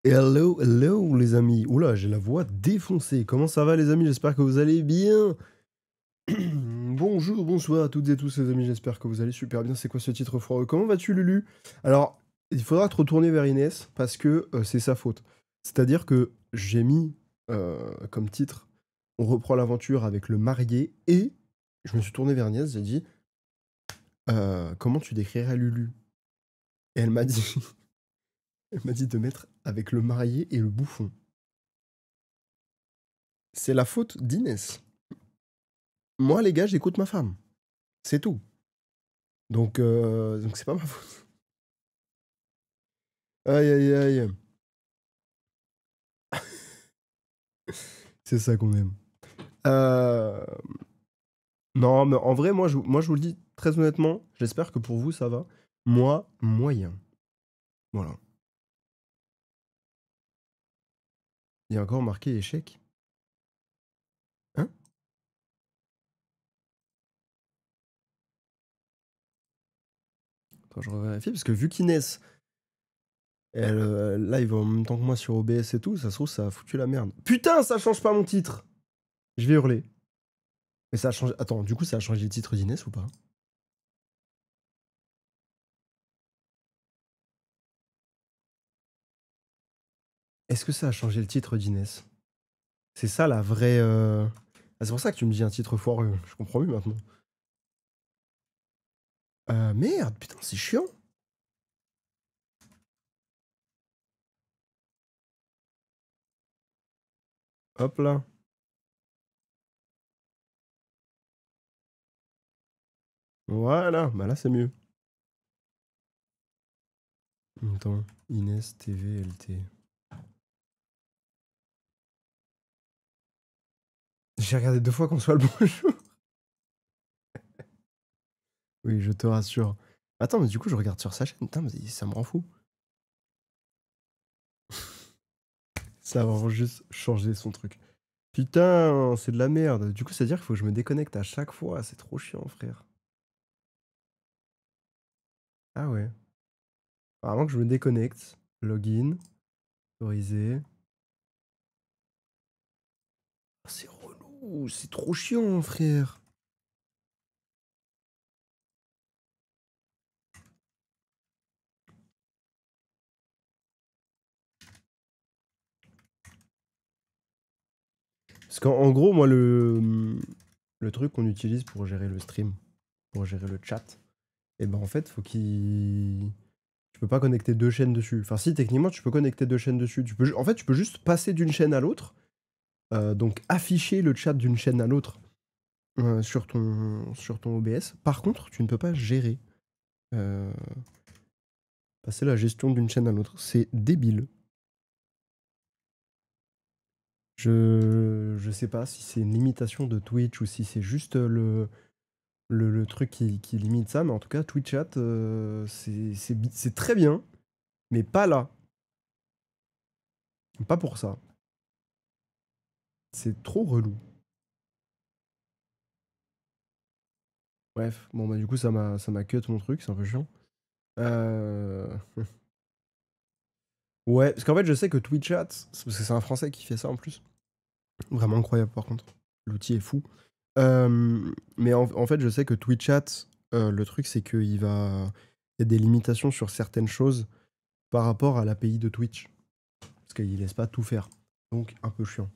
Hello, hello les amis. Oula, j'ai la voix défoncée. Comment ça va les amis? J'espère que vous allez bien. Bonjour, bonsoir à toutes et tous les amis, j'espère que vous allez super bien. C'est quoi ce titre froid? Comment vas-tu Lulu? Alors, il faudra te retourner vers Inès parce que c'est sa faute. C'est-à-dire que j'ai mis comme titre On reprend l'aventure avec le marié et je me suis tourné vers Inès, j'ai dit comment tu décrirais Lulu? Et elle m'a dit elle m'a dit de mettre avec le marié et le bouffon. C'est la faute d'Inès. Moi, les gars, j'écoute ma femme. C'est tout. Donc c'est pas ma faute. Aïe, aïe, aïe. C'est ça qu'on aime. Euh, Non, mais en vrai, moi, je vous le dis très honnêtement, j'espère que pour vous, ça va. Moi, moyen. Voilà. Il y a encore marqué échec. Hein? Attends, je revérifie, parce que vu qu'Inès, elle live en même temps que moi sur OBS et tout, ça se trouve, ça a foutu la merde. Putain, ça change pas mon titre! Je vais hurler. Mais ça a changé. Attends, du coup, ça a changé le titre d'Inès ou pas? Est-ce que ça a changé le titre d'Inès? C'est ça la vraie. Ah, c'est pour ça que tu me dis un titre foireux. Je comprends mieux maintenant. Merde, putain, c'est chiant. Hop là. Voilà, bah là c'est mieux. Attends, Inès TVLT. J'ai regardé 2 fois qu'on soit le bonjour. Oui, je te rassure. Attends, mais du coup, je regarde sur sa chaîne. Putain, mais ça me rend fou. Ça va vraiment juste changer son truc. Putain, c'est de la merde. Du coup, c'est-à-dire qu'il faut que je me déconnecte à chaque fois. C'est trop chiant, frère. Ah ouais. Avant que je me déconnecte. Login. Autoriser. Oh, c'est relou. C'est trop chiant, frère. Parce qu'en gros, moi, le truc qu'on utilise pour gérer le stream, pour gérer le chat, et ben en fait, faut qu'il. Tu peux pas connecter 2 chaînes dessus. Enfin, si, techniquement, tu peux connecter 2 chaînes dessus. En fait, tu peux juste passer d'une chaîne à l'autre, donc afficher le chat d'une chaîne à l'autre sur ton OBS. Par contre, tu ne peux pas gérer. euh, passer la gestion d'une chaîne à l'autre. C'est débile. Je sais pas si c'est une limitation de Twitch ou si c'est juste le truc qui limite ça, mais en tout cas, Twitch Chat, c'est très bien, mais pas là. Pas pour ça. C'est trop relou. Bref, bon bah du coup ça m'a cut mon truc, c'est un peu chiant. Euh, Ouais, parce qu'en fait je sais que Twitch Chat, parce que c'est un Français qui fait ça en plus. Vraiment incroyable par contre. L'outil est fou. Mais en fait je sais que Twitch Chat, le truc c'est Il y a des limitations sur certaines choses par rapport à l'API de Twitch. Parce qu'il laisse pas tout faire. Donc un peu chiant.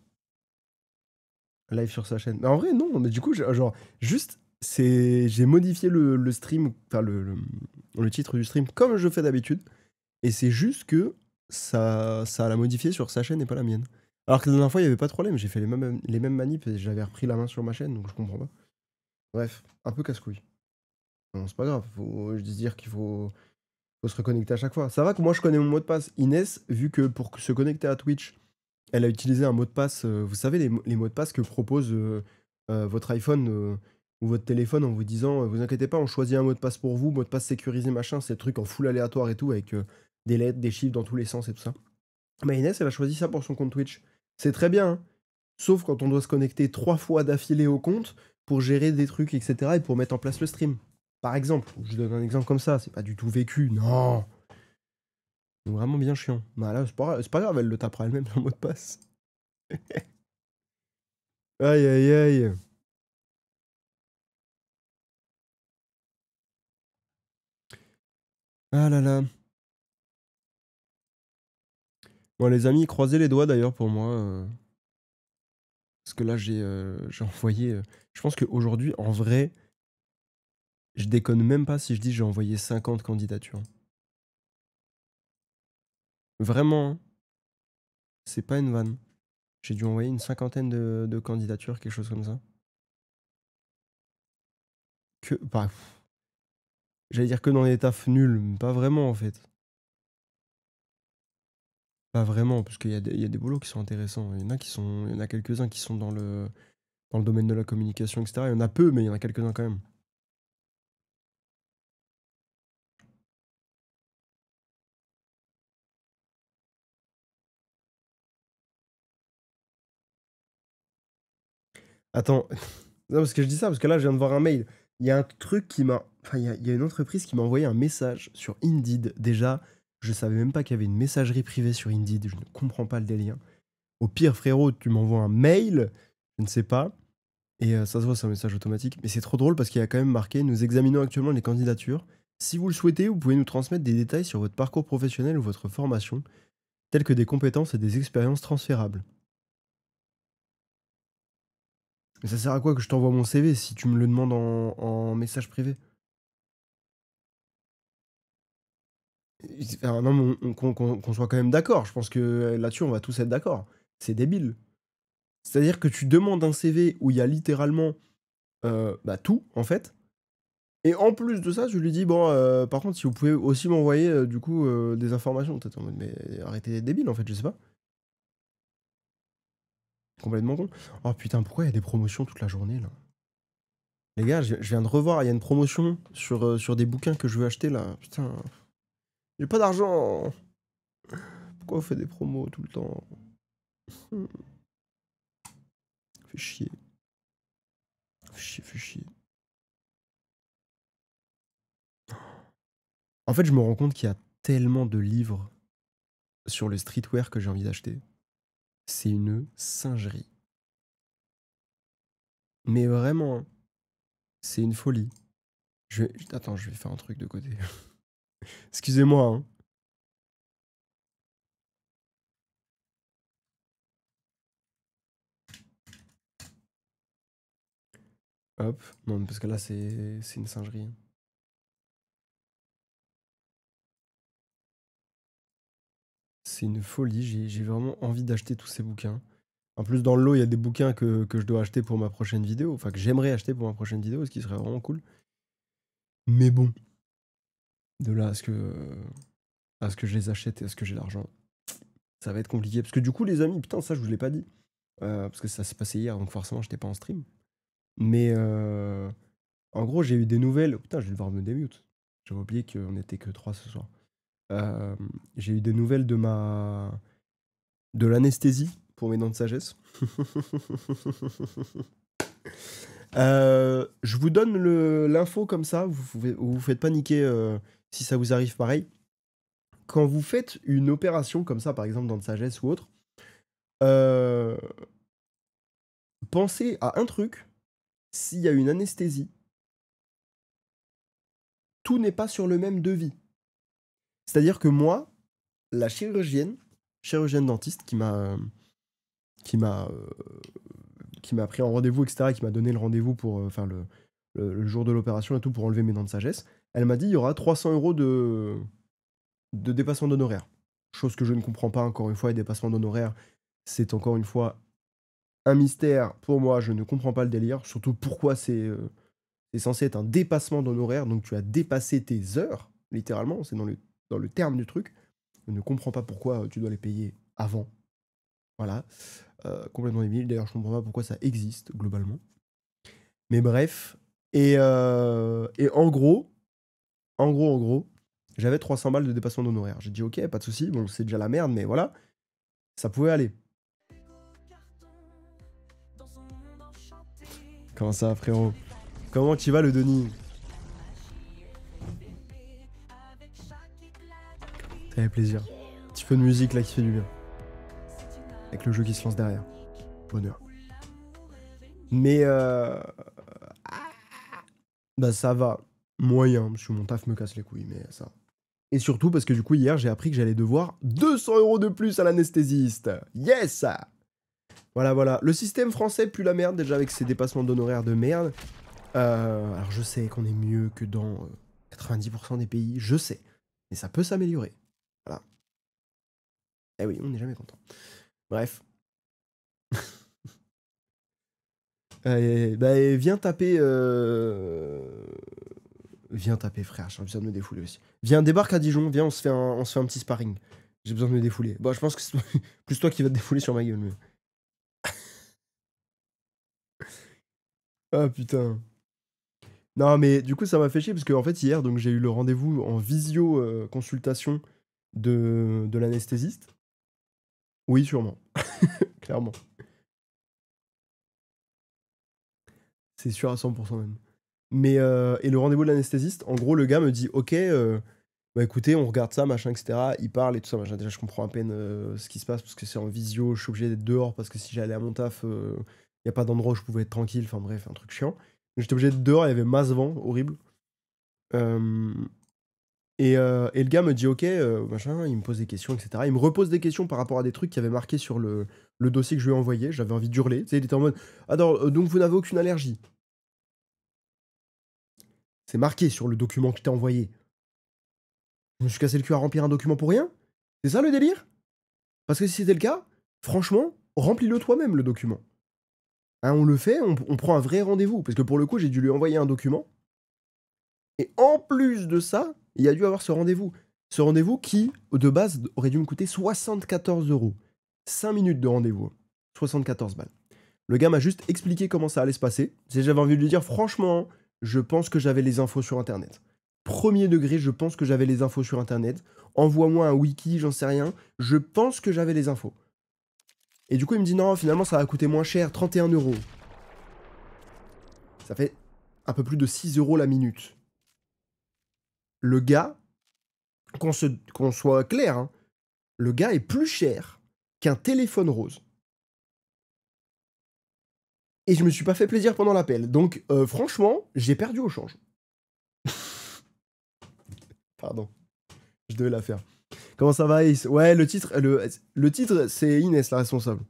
Live sur sa chaîne. Mais en vrai non, mais du coup genre juste j'ai modifié le stream, enfin le titre du stream comme je fais d'habitude. Et c'est juste que ça l'a modifié sur sa chaîne et pas la mienne. Alors que la dernière fois, il n'y avait pas de problème. J'ai fait les mêmes manips et j'avais repris la main sur ma chaîne, donc je comprends pas. Bref, un peu casse-couille. Non, c'est pas grave. Faut juste dire faut se reconnecter à chaque fois. Ça va que moi, je connais mon mot de passe. Inès, vu que pour se connecter à Twitch, elle a utilisé un mot de passe. Vous savez, les mots de passe que propose votre iPhone ou votre téléphone en vous disant vous inquiétez pas, on choisit un mot de passe pour vous, mot de passe sécurisé, machin. C'est le truc en full aléatoire et tout, avec des lettres, des chiffres dans tous les sens et tout ça. Bah Inès, elle a choisi ça pour son compte Twitch. C'est très bien, hein. Sauf quand on doit se connecter 3 fois d'affilée au compte pour gérer des trucs, etc. et pour mettre en place le stream. Par exemple, je donne un exemple comme ça, c'est pas du tout vécu, non. Donc vraiment bien chiant. Bah là, c'est pas grave, elle le tapera elle-même son mot de passe. Aïe aïe aïe. Ah là là. Bon les amis, croisez les doigts d'ailleurs pour moi. Parce que là j'ai envoyé. Je pense qu'aujourd'hui, en vrai, je déconne même pas si je dis j'ai envoyé 50 candidatures. Vraiment, hein, c'est pas une vanne. J'ai dû envoyer une cinquantaine de candidatures, quelque chose comme ça. Que. Bah, j'allais dire que dans des tafs nuls, mais pas vraiment en fait. Pas vraiment, parce qu'il y a des boulots qui sont intéressants. Il y en a quelques-uns qui sont dans le domaine de la communication, etc. Il y en a peu, mais il y en a quelques-uns quand même. Attends, non, parce que je dis ça, parce que là, je viens de voir un mail. Il y a un truc qui m'a. Enfin, il y a une entreprise qui m'a envoyé un message sur Indeed. Déjà, je savais même pas qu'il y avait une messagerie privée sur Indeed. Je ne comprends pas le délire. Au pire, frérot, tu m'envoies un mail, je ne sais pas. Et ça se voit, c'est un message automatique. Mais c'est trop drôle parce qu'il y a quand même marqué: nous examinons actuellement les candidatures. Si vous le souhaitez, vous pouvez nous transmettre des détails sur votre parcours professionnel ou votre formation, tels que des compétences et des expériences transférables. Mais ça sert à quoi que je t'envoie mon CV si tu me le demandes en message privé? Enfin, non, mais qu'on soit quand même d'accord. Je pense que là-dessus, on va tous être d'accord. C'est débile. C'est-à-dire que tu demandes un CV où il y a littéralement bah, tout, en fait. Et en plus de ça, je lui dis: bon, par contre, si vous pouvez aussi m'envoyer du coup des informations. Peut-être en mode, mais arrêtez d'être débile, en fait, je sais pas. Complètement con. Oh putain, pourquoi il y a des promotions toute la journée là? Les gars, je viens de revoir, il y a une promotion sur des bouquins que je veux acheter là. Putain, j'ai pas d'argent. Pourquoi on fait des promos tout le temps? Hmm, Fait chier. Fait chier, fait chier. En fait, je me rends compte qu'il y a tellement de livres sur le streetwear que j'ai envie d'acheter. C'est une singerie. Mais vraiment, hein, c'est une folie. Attends, je vais faire un truc de côté. Excusez-moi, hein. Hop. Non, parce que là, c'est une singerie, hein. C'est une folie. J'ai vraiment envie d'acheter tous ces bouquins. En plus, dans le lot, il y a des bouquins que je dois acheter pour ma prochaine vidéo. Enfin, que j'aimerais acheter pour ma prochaine vidéo, ce qui serait vraiment cool. Mais bon, de là à ce que je les achète et à ce que j'ai l'argent, ça va être compliqué. Parce que du coup, les amis, putain, ça, je vous l'ai pas dit. Parce que ça s'est passé hier, donc forcément, j'étais pas en stream. Mais en gros, j'ai eu des nouvelles. Putain, je vais devoir me démute. J'avais oublié qu'on était que 3 ce soir. J'ai eu des nouvelles de l'anesthésie pour mes dents de sagesse. Je vous donne l'info comme ça, vous faites pas niquer si ça vous arrive pareil. Quand vous faites une opération comme ça, par exemple dents de sagesse ou autre, euh, pensez à un truc: s'il y a une anesthésie, tout n'est pas sur le même devis. C'est-à-dire que moi, la chirurgienne dentiste qui m'a euh, qui m'a pris en rendez-vous, etc., qui m'a donné le rendez-vous pour enfin le jour de l'opération et tout pour enlever mes dents de sagesse, elle m'a dit: il y aura 300 euros de dépassement d'honoraires. Chose que je ne comprends pas, encore une fois, les dépassements d'honoraires, c'est encore une fois un mystère pour moi, je ne comprends pas le délire, surtout pourquoi c'est censé être un dépassement d'honoraires, donc tu as dépassé tes heures, littéralement, c'est dans le terme du truc. Je ne comprends pas pourquoi tu dois les payer avant. Voilà. Complètement débile. D'ailleurs, je comprends pas pourquoi ça existe, globalement. Mais bref. Et en gros, j'avais 300 balles de dépassement d'honoraires. J'ai dit: ok, pas de souci. Bon, c'est déjà la merde, mais voilà, ça pouvait aller. Comment ça, frérot? Comment tu vas, le Denis? Ça fait plaisir. petit peu de musique là qui fait du bien. Avec le jeu qui se lance derrière. Bonheur. Mais bah ça va. Moyen, parce que mon taf me casse les couilles, mais ça. Et surtout parce que du coup, hier, j'ai appris que j'allais devoir 200 € de plus à l'anesthésiste. Yes! Voilà, voilà. Le système français pue la merde, déjà avec ses dépassements d'honoraires de merde. Alors je sais qu'on est mieux que dans 90% des pays, je sais. Mais ça peut s'améliorer. Voilà. Eh oui, on n'est jamais content. Bref. Bah, viens taper... Viens taper, frère, j'ai besoin de me défouler aussi. Viens, débarque à Dijon, viens, on se fait un petit sparring. J'ai besoin de me défouler. Bon, je pense que c'est plus toi qui vas te défouler sur ma gueule. Mais... Ah putain. Non, mais du coup, ça m'a fait chier parce qu'en fait, hier, donc j'ai eu le rendez-vous en visio consultation de l'anesthésiste. Oui, sûrement. Clairement. C'est sûr à 100% même. Mais, et le rendez-vous de l'anesthésiste, en gros, le gars me dit, ok, bah écoutez, on regarde ça, machin, etc. Il parle et tout ça, machin. Déjà, je comprends à peine ce qui se passe parce que c'est en visio, je suis obligé d'être dehors parce que si j'allais à mon taf, il n'y a pas d'endroit où je pouvais être tranquille. Enfin bref, un truc chiant. J'étais obligé d'être dehors, il y avait masse vent, horrible. Euh, et le gars me dit ok, machin, il me pose des questions, etc. Il me repose des questions par rapport à des trucs qui avaient marqué sur le dossier que je lui ai envoyé. J'avais envie d'hurler. Tu sais, il était en mode alors, donc vous n'avez aucune allergie. C'est marqué sur le document que je t'ai envoyé. Je me suis cassé le cul à remplir un document pour rien? C'est ça le délire? Parce que si c'était le cas, franchement, remplis-le toi-même le document. Hein, on le fait, on prend un vrai rendez-vous. Parce que pour le coup, j'ai dû lui envoyer un document. Et en plus de ça, il y a dû avoir ce rendez-vous. Ce rendez-vous qui, de base, aurait dû me coûter 74 €. 5 minutes de rendez-vous. 74 balles. Le gars m'a juste expliqué comment ça allait se passer. J'avais envie de lui dire, franchement, je pense que j'avais les infos sur Internet. Premier degré, je pense que j'avais les infos sur Internet. Envoie-moi un wiki, j'en sais rien. Je pense que j'avais les infos. Et du coup, il me dit, non, finalement, ça va coûter moins cher, 31 €. Ça fait un peu plus de 6 € la minute. Le gars, qu'on soit clair, hein, le gars est plus cher qu'un téléphone rose. Et je me suis pas fait plaisir pendant l'appel. Donc, franchement, j'ai perdu au change. Pardon, je devais la faire. Comment ça va, Ace? Ouais, le titre, c'est Inès, la responsable.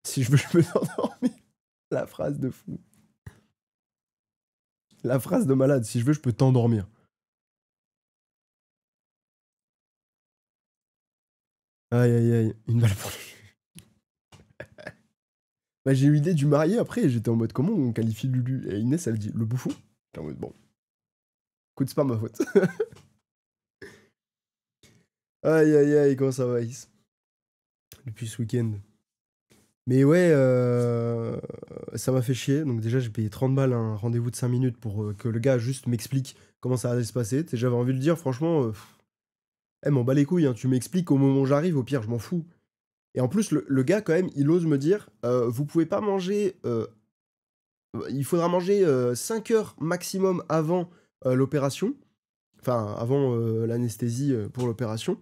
Si je veux, je peux t'endormir. La phrase de fou. La phrase de malade. Si je veux, je peux t'endormir. Aïe, aïe, aïe. Une balle pour lui. Bah, j'ai eu l'idée du marié après. J'étais en mode, comment on qualifie Lulu? Et Inès, elle dit, le bouffon. J'étais en mode, bon. Écoute, c'est pas ma faute. Aïe, aïe, aïe. Comment ça va, Ace? Depuis ce week-end. Mais ouais, ça m'a fait chier. Donc déjà, j'ai payé 30 balles un rendez-vous de 5 minutes pour que le gars juste m'explique comment ça allait se passer. J'avais envie de le dire, franchement, m'en bat les couilles, hein. Tu m'expliques au moment où j'arrive, au pire, je m'en fous. Et en plus, le gars, quand même, il ose me dire, vous pouvez pas manger... il faudra manger 5 heures maximum avant l'opération. Enfin, avant l'anesthésie pour l'opération.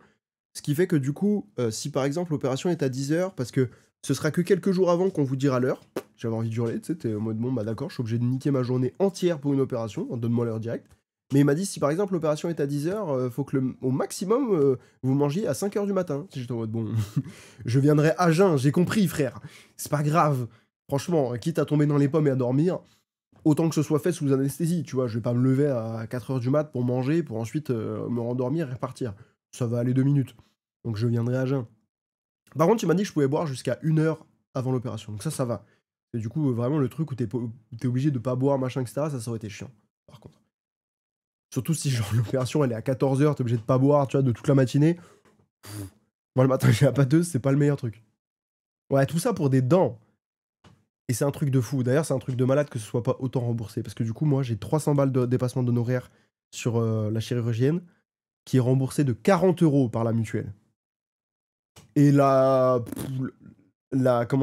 Ce qui fait que du coup, si par exemple l'opération est à 10 heures, parce que ce sera que quelques jours avant qu'on vous dira l'heure, j'avais envie d'hurler, tu sais, t'es en mode bon, bah d'accord, je suis obligé de niquer ma journée entière pour une opération, donne-moi l'heure directe. Mais il m'a dit, si par exemple l'opération est à 10 heures, faut que au maximum, vous mangiez à 5 heures du matin. J'étais en mode bon, je viendrai à jeun, j'ai compris, frère. C'est pas grave. Franchement, quitte à tomber dans les pommes et à dormir, autant que ce soit fait sous anesthésie, tu vois. Je vais pas me lever à 4 heures du mat pour manger, pour ensuite me rendormir et repartir. Ça va aller 2 minutes. Donc je viendrai à jeun. Par contre, il m'a dit que je pouvais boire jusqu'à 1 heure avant l'opération. Donc ça va. Et du coup, vraiment, le truc où t'es obligé de pas boire, machin, etc., ça aurait été chiant, par contre. Surtout si, genre, l'opération, elle est à 14 heures, t'es obligé de pas boire, tu vois, de toute la matinée. Moi, le matin, j'ai la pâteuse, c'est pas le meilleur truc. Ouais, tout ça pour des dents. Et c'est un truc de fou. D'ailleurs, c'est un truc de malade que ce soit pas autant remboursé. Parce que du coup, moi, j'ai 300 balles de dépassement d'honoraires sur la chirurgienne, qui est remboursée de 40 € par la mutuelle. Et comment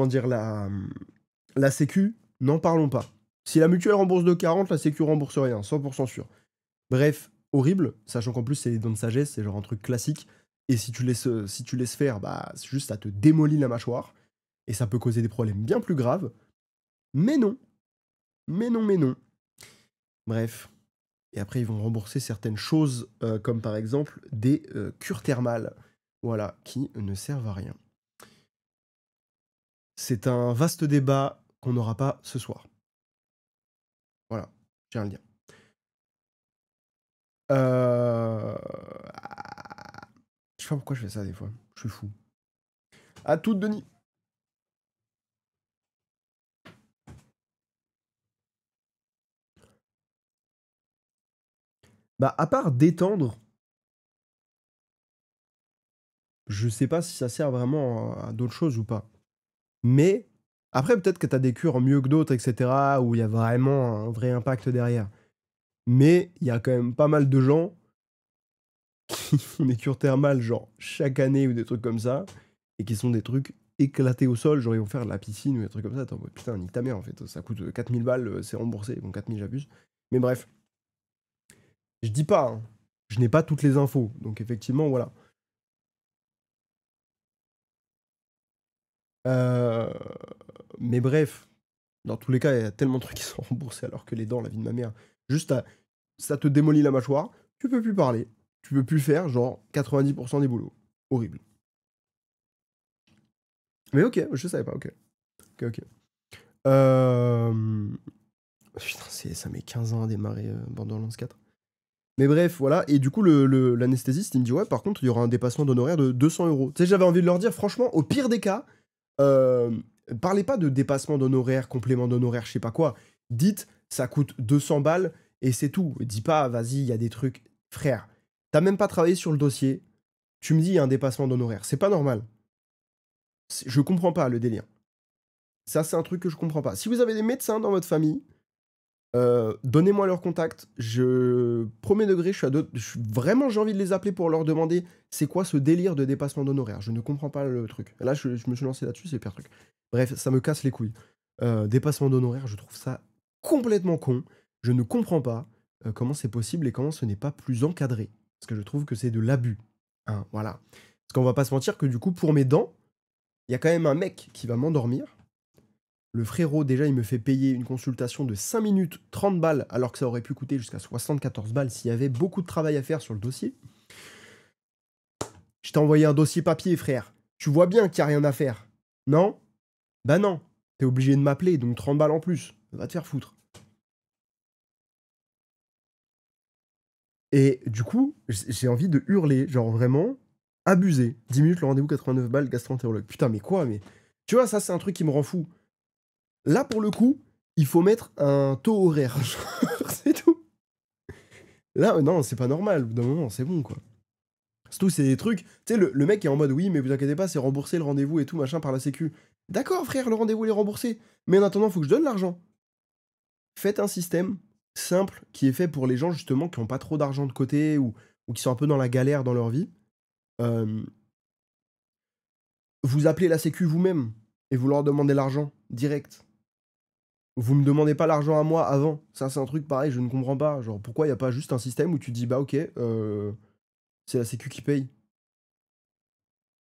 dire, la sécu, n'en parlons pas. Si la mutuelle rembourse de 40, la sécu rembourse rien, 100% sûr. Bref, horrible, sachant qu'en plus, c'est les dents de sagesse, c'est genre un truc classique. Et si tu laisses faire, bah, c'est juste, ça te démolit la mâchoire. Et ça peut causer des problèmes bien plus graves. Mais non. Mais non, mais non. Bref. Et après, ils vont rembourser certaines choses, comme par exemple des cures thermales. Voilà, qui ne servent à rien. C'est un vaste débat qu'on n'aura pas ce soir. Voilà, je tiens à le dire. Je sais pas pourquoi je fais ça des fois. Je suis fou. À toute, Denis. Bah, à part détendre, je sais pas si ça sert vraiment à d'autres choses ou pas. Mais après, peut-être que t'as des cures mieux que d'autres, etc., où il y a vraiment un vrai impact derrière. Mais il y a quand même pas mal de gens qui font des cures thermales, genre chaque année ou des trucs comme ça, et qui sont des trucs éclatés au sol, genre ils vont faire de la piscine ou des trucs comme ça. Attends, putain, nique ta mère en fait, ça coûte 4000 balles, c'est remboursé, bon 4000 j'abuse. Mais bref, je dis pas, hein, je n'ai pas toutes les infos, donc effectivement, voilà. Euh, Mais bref, dans tous les cas, il y a tellement de trucs qui sont remboursés alors que les dents, la vie de ma mère, juste ça te démolit la mâchoire, tu peux plus parler, tu peux plus faire genre 90% des boulots. Horrible. Mais ok, je savais pas, ok. Ok, ok. Euh... Putain, ça met 15 ans à démarrer Borderlands 4. Mais bref, voilà. Et du coup, l'anesthésiste, il me dit, ouais, par contre, il y aura un dépassement d'honoraires de 200 €. Tu sais, j'avais envie de leur dire, franchement, au pire des cas, euh, parlez pas de dépassement d'honoraires, complément d'honoraires, je sais pas quoi. Dites, ça coûte 200 balles et c'est tout. Dis pas, vas-y, il y a des trucs. Frère, t'as même pas travaillé sur le dossier. Tu me dis, il y a un dépassement d'honoraires. C'est pas normal. Je comprends pas le délire. Ça, c'est un truc que je comprends pas. Si vous avez des médecins dans votre famille, donnez-moi leur contact. Premier degré, vraiment, j'ai envie de les appeler pour leur demander c'est quoi ce délire de dépassement d'honoraires. Je ne comprends pas le truc. Là, je me suis lancé là-dessus, c'est le pire truc. Bref, ça me casse les couilles. Dépassement d'honoraires, je trouve ça complètement con. Je ne comprends pas comment c'est possible et comment ce n'est pas plus encadré. Parce que je trouve que c'est de l'abus. Hein, voilà. Parce qu'on va pas se mentir que du coup, pour mes dents, il y a quand même un mec qui va m'endormir. Le frérot, déjà, il me fait payer une consultation de 5 minutes, 30 balles, alors que ça aurait pu coûter jusqu'à 74 balles s'il y avait beaucoup de travail à faire sur le dossier. Je t'ai envoyé un dossier papier, frère. Tu vois bien qu'il n'y a rien à faire. Non? Bah non. T'es obligé de m'appeler, donc 30 balles en plus. Va te faire foutre. Et du coup, j'ai envie de hurler, genre vraiment, abusé. 10 minutes, le rendez-vous, 89 balles, gastro-entérologue. Putain, mais quoi, mais... Tu vois, ça, c'est un truc qui me rend fou. Là, pour le coup, il faut mettre un taux horaire. C'est tout. Là, non, c'est pas normal. Au bout d'un moment, c'est bon, quoi. Surtout, c'est des trucs. Tu sais, le mec est en mode oui, mais vous inquiétez pas, c'est remboursé le rendez-vous et tout, machin, par la Sécu. D'accord, frère, le rendez-vous il est remboursé. Mais en attendant, faut que je donne l'argent. Faites un système simple qui est fait pour les gens, justement, qui ont pas trop d'argent de côté ou qui sont un peu dans la galère dans leur vie. Euh, Vous appelez la Sécu vous-même et vous leur demandez l'argent direct. Vous me demandez pas l'argent à moi avant. Ça, c'est un truc pareil, je ne comprends pas. Genre, pourquoi il n'y a pas juste un système où tu dis, bah ok, c'est la Sécu qui paye.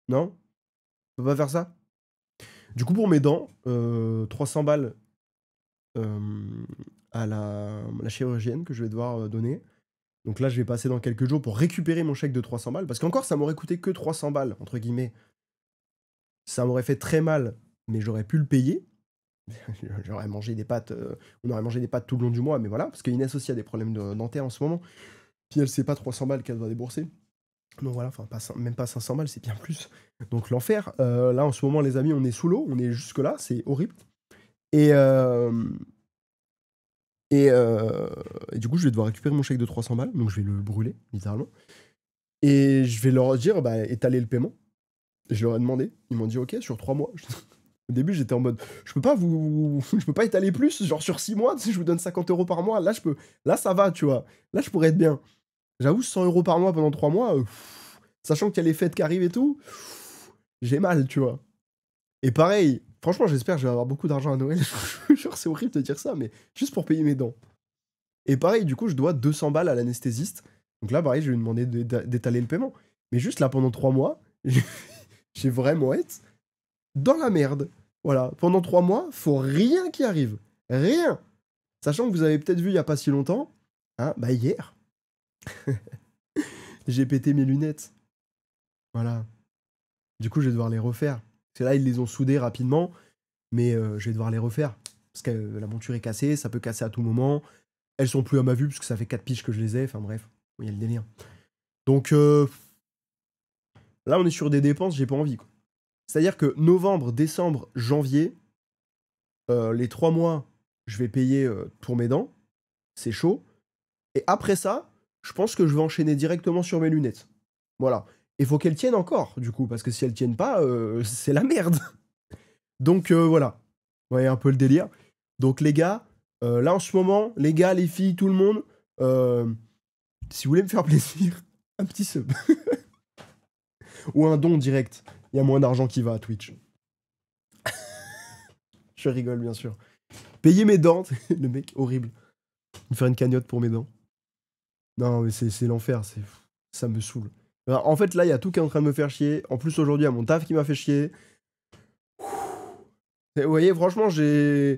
Non? On peut pas faire ça? Du coup, pour mes dents, 300 balles à la chirurgienne que je vais devoir donner. Donc là, je vais passer dans quelques jours pour récupérer mon chèque de 300 balles. Parce qu'encore, ça m'aurait coûté que 300 balles, entre guillemets. Ça m'aurait fait très mal, mais j'aurais pu le payer. J'aurais mangé des pâtes, on aurait mangé des pâtes tout le long du mois, mais voilà, parce qu'Inès aussi a des problèmes dentaires en ce moment. Puis elle sait pas 300 balles qu'elle doit débourser. Donc voilà, enfin, même pas 500 balles, c'est bien plus. Donc l'enfer. Là, en ce moment, les amis, on est sous l'eau, on est jusque-là, c'est horrible. Et, euh, et du coup, je vais devoir récupérer mon chèque de 300 balles, donc je vais le brûler, littéralement. Et je vais leur dire, bah, étaler le paiement. Je leur ai demandé, ils m'ont dit, ok, sur 3 mois. Au début, j'étais en mode, je peux pas étaler plus, genre sur 6 mois, tu sais, je vous donne 50 € par mois, là, ça va, tu vois. Là, je pourrais être bien. J'avoue, 100 € par mois pendant 3 mois, sachant qu'il y a les fêtes qui arrivent et tout, j'ai mal, tu vois. Et pareil, franchement, j'espère que je vais avoir beaucoup d'argent à Noël. Genre, c'est horrible de dire ça, mais juste pour payer mes dents. Et pareil, du coup, je dois 200 balles à l'anesthésiste. Donc là, pareil, je vais lui demander d'étaler le paiement. Mais juste là, pendant 3 mois, j'ai vraiment été dans la merde. Voilà, pendant 3 mois, faut rien qui arrive. Rien. Sachant que vous avez peut-être vu il y a pas si longtemps, hein, bah hier, j'ai pété mes lunettes. Voilà. Du coup, je vais devoir les refaire. Parce que là, ils les ont soudées rapidement, mais je vais devoir les refaire. Parce que la monture est cassée, ça peut casser à tout moment. Elles sont plus à ma vue, parce que ça fait 4 piges que je les ai. Enfin bref, il y a le délire. Donc là, on est sur des dépenses, j'ai pas envie, quoi. C'est-à-dire que novembre, décembre, janvier, les 3 mois, je vais payer pour mes dents. C'est chaud. Et après ça, je pense que je vais enchaîner directement sur mes lunettes. Voilà. Il faut qu'elles tiennent encore, du coup, parce que si elles tiennent pas, c'est la merde. Donc voilà. Vous voyez un peu le délire. Donc les gars, là en ce moment, les gars, les filles, tout le monde, si vous voulez me faire plaisir, un petit sub. Ou un don direct. Il y a moins d'argent qui va à Twitch. Je rigole, bien sûr. Payer mes dents, le mec horrible. Me faire une cagnotte pour mes dents. Non, mais c'est l'enfer, ça me saoule. Alors, en fait, là, il y a tout qui est en train de me faire chier. En plus, aujourd'hui, il y a mon taf qui m'a fait chier. Et vous voyez, franchement, je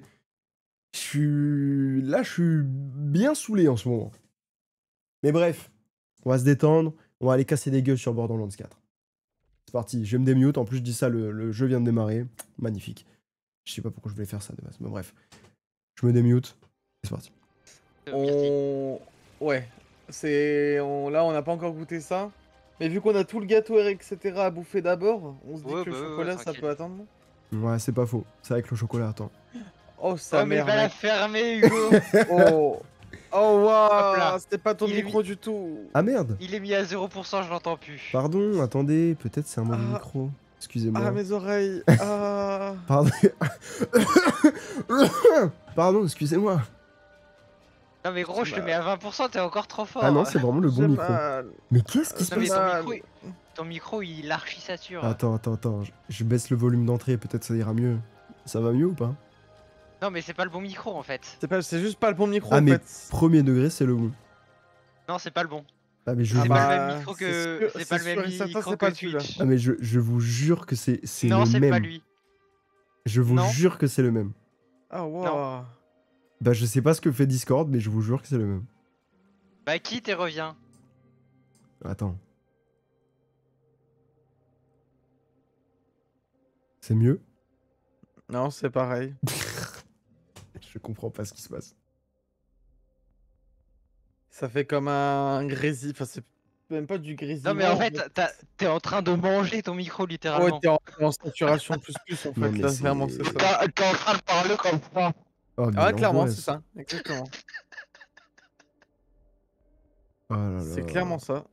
suis bien saoulé en ce moment. Mais bref, on va se détendre. On va aller casser des gueules sur Borderlands 4. C'est parti, je vais me démute. En plus, je dis ça, le jeu vient de démarrer. Magnifique. Je sais pas pourquoi je voulais faire ça de base. Mais bref, je me démute. C'est parti. Ouais. Là, on n'a pas encore goûté ça. Mais vu qu'on a tout le gâteau, etc. à bouffer d'abord, on se dit que le chocolat, ça peut attendre. Ouais, c'est pas faux. C'est avec le chocolat, attends. Oh, sa mère, mais va la mec. fermer, Hugo. Oh. Oh, Hop waouh. là. C'était pas ton Il est micro du tout. Ah merde. Il est mis à 0%, je l'entends plus. Pardon, attendez, peut-être c'est un mauvais Ah. micro. Excusez-moi. Ah, mes oreilles. Ah. Pardon. Pardon, excusez-moi. Non mais gros, je te mets à 20%, t'es encore trop fort. Ah non, c'est vraiment le bon J'ai micro. mal. Mais qu'est-ce qui se Non mais passe? ton micro il archi sature. Attends. Je baisse le volume d'entrée, peut-être ça ira mieux. Ça va mieux ou pas? Non mais c'est pas le bon micro en fait. C'est juste pas le bon micro Ah, en mais fait. premier degré, c'est le bon. Non, c'est pas le bon. Ah, mais je C'est vous... pas le même micro que c'est c'est pas le sûr même et certain, micro c'est pas que celui-là. Twitch. Ah, mais je vous jure que c'est Non, le c'est même. pas lui. Je vous Non. jure que c'est le même. Ah, waouh. Bah, je sais pas ce que fait Discord, mais je vous jure que c'est le même. Bah quitte et reviens. Attends. C'est mieux? Non, c'est pareil. Je comprends pas ce qui se passe. Ça fait comme un grésil. Enfin, c'est même pas du grésillement. Non mais en fait, t'es en train de manger ton micro Ouais, littéralement. t'es en saturation plus en fait. Non, mais Là, c'est- vraiment, c'est ça. T'es en train de parler comme ça. Oh, mais Ah, ouais, clairement, l'angoisse. c'est ça. Exactement. Oh là là. C'est clairement ça.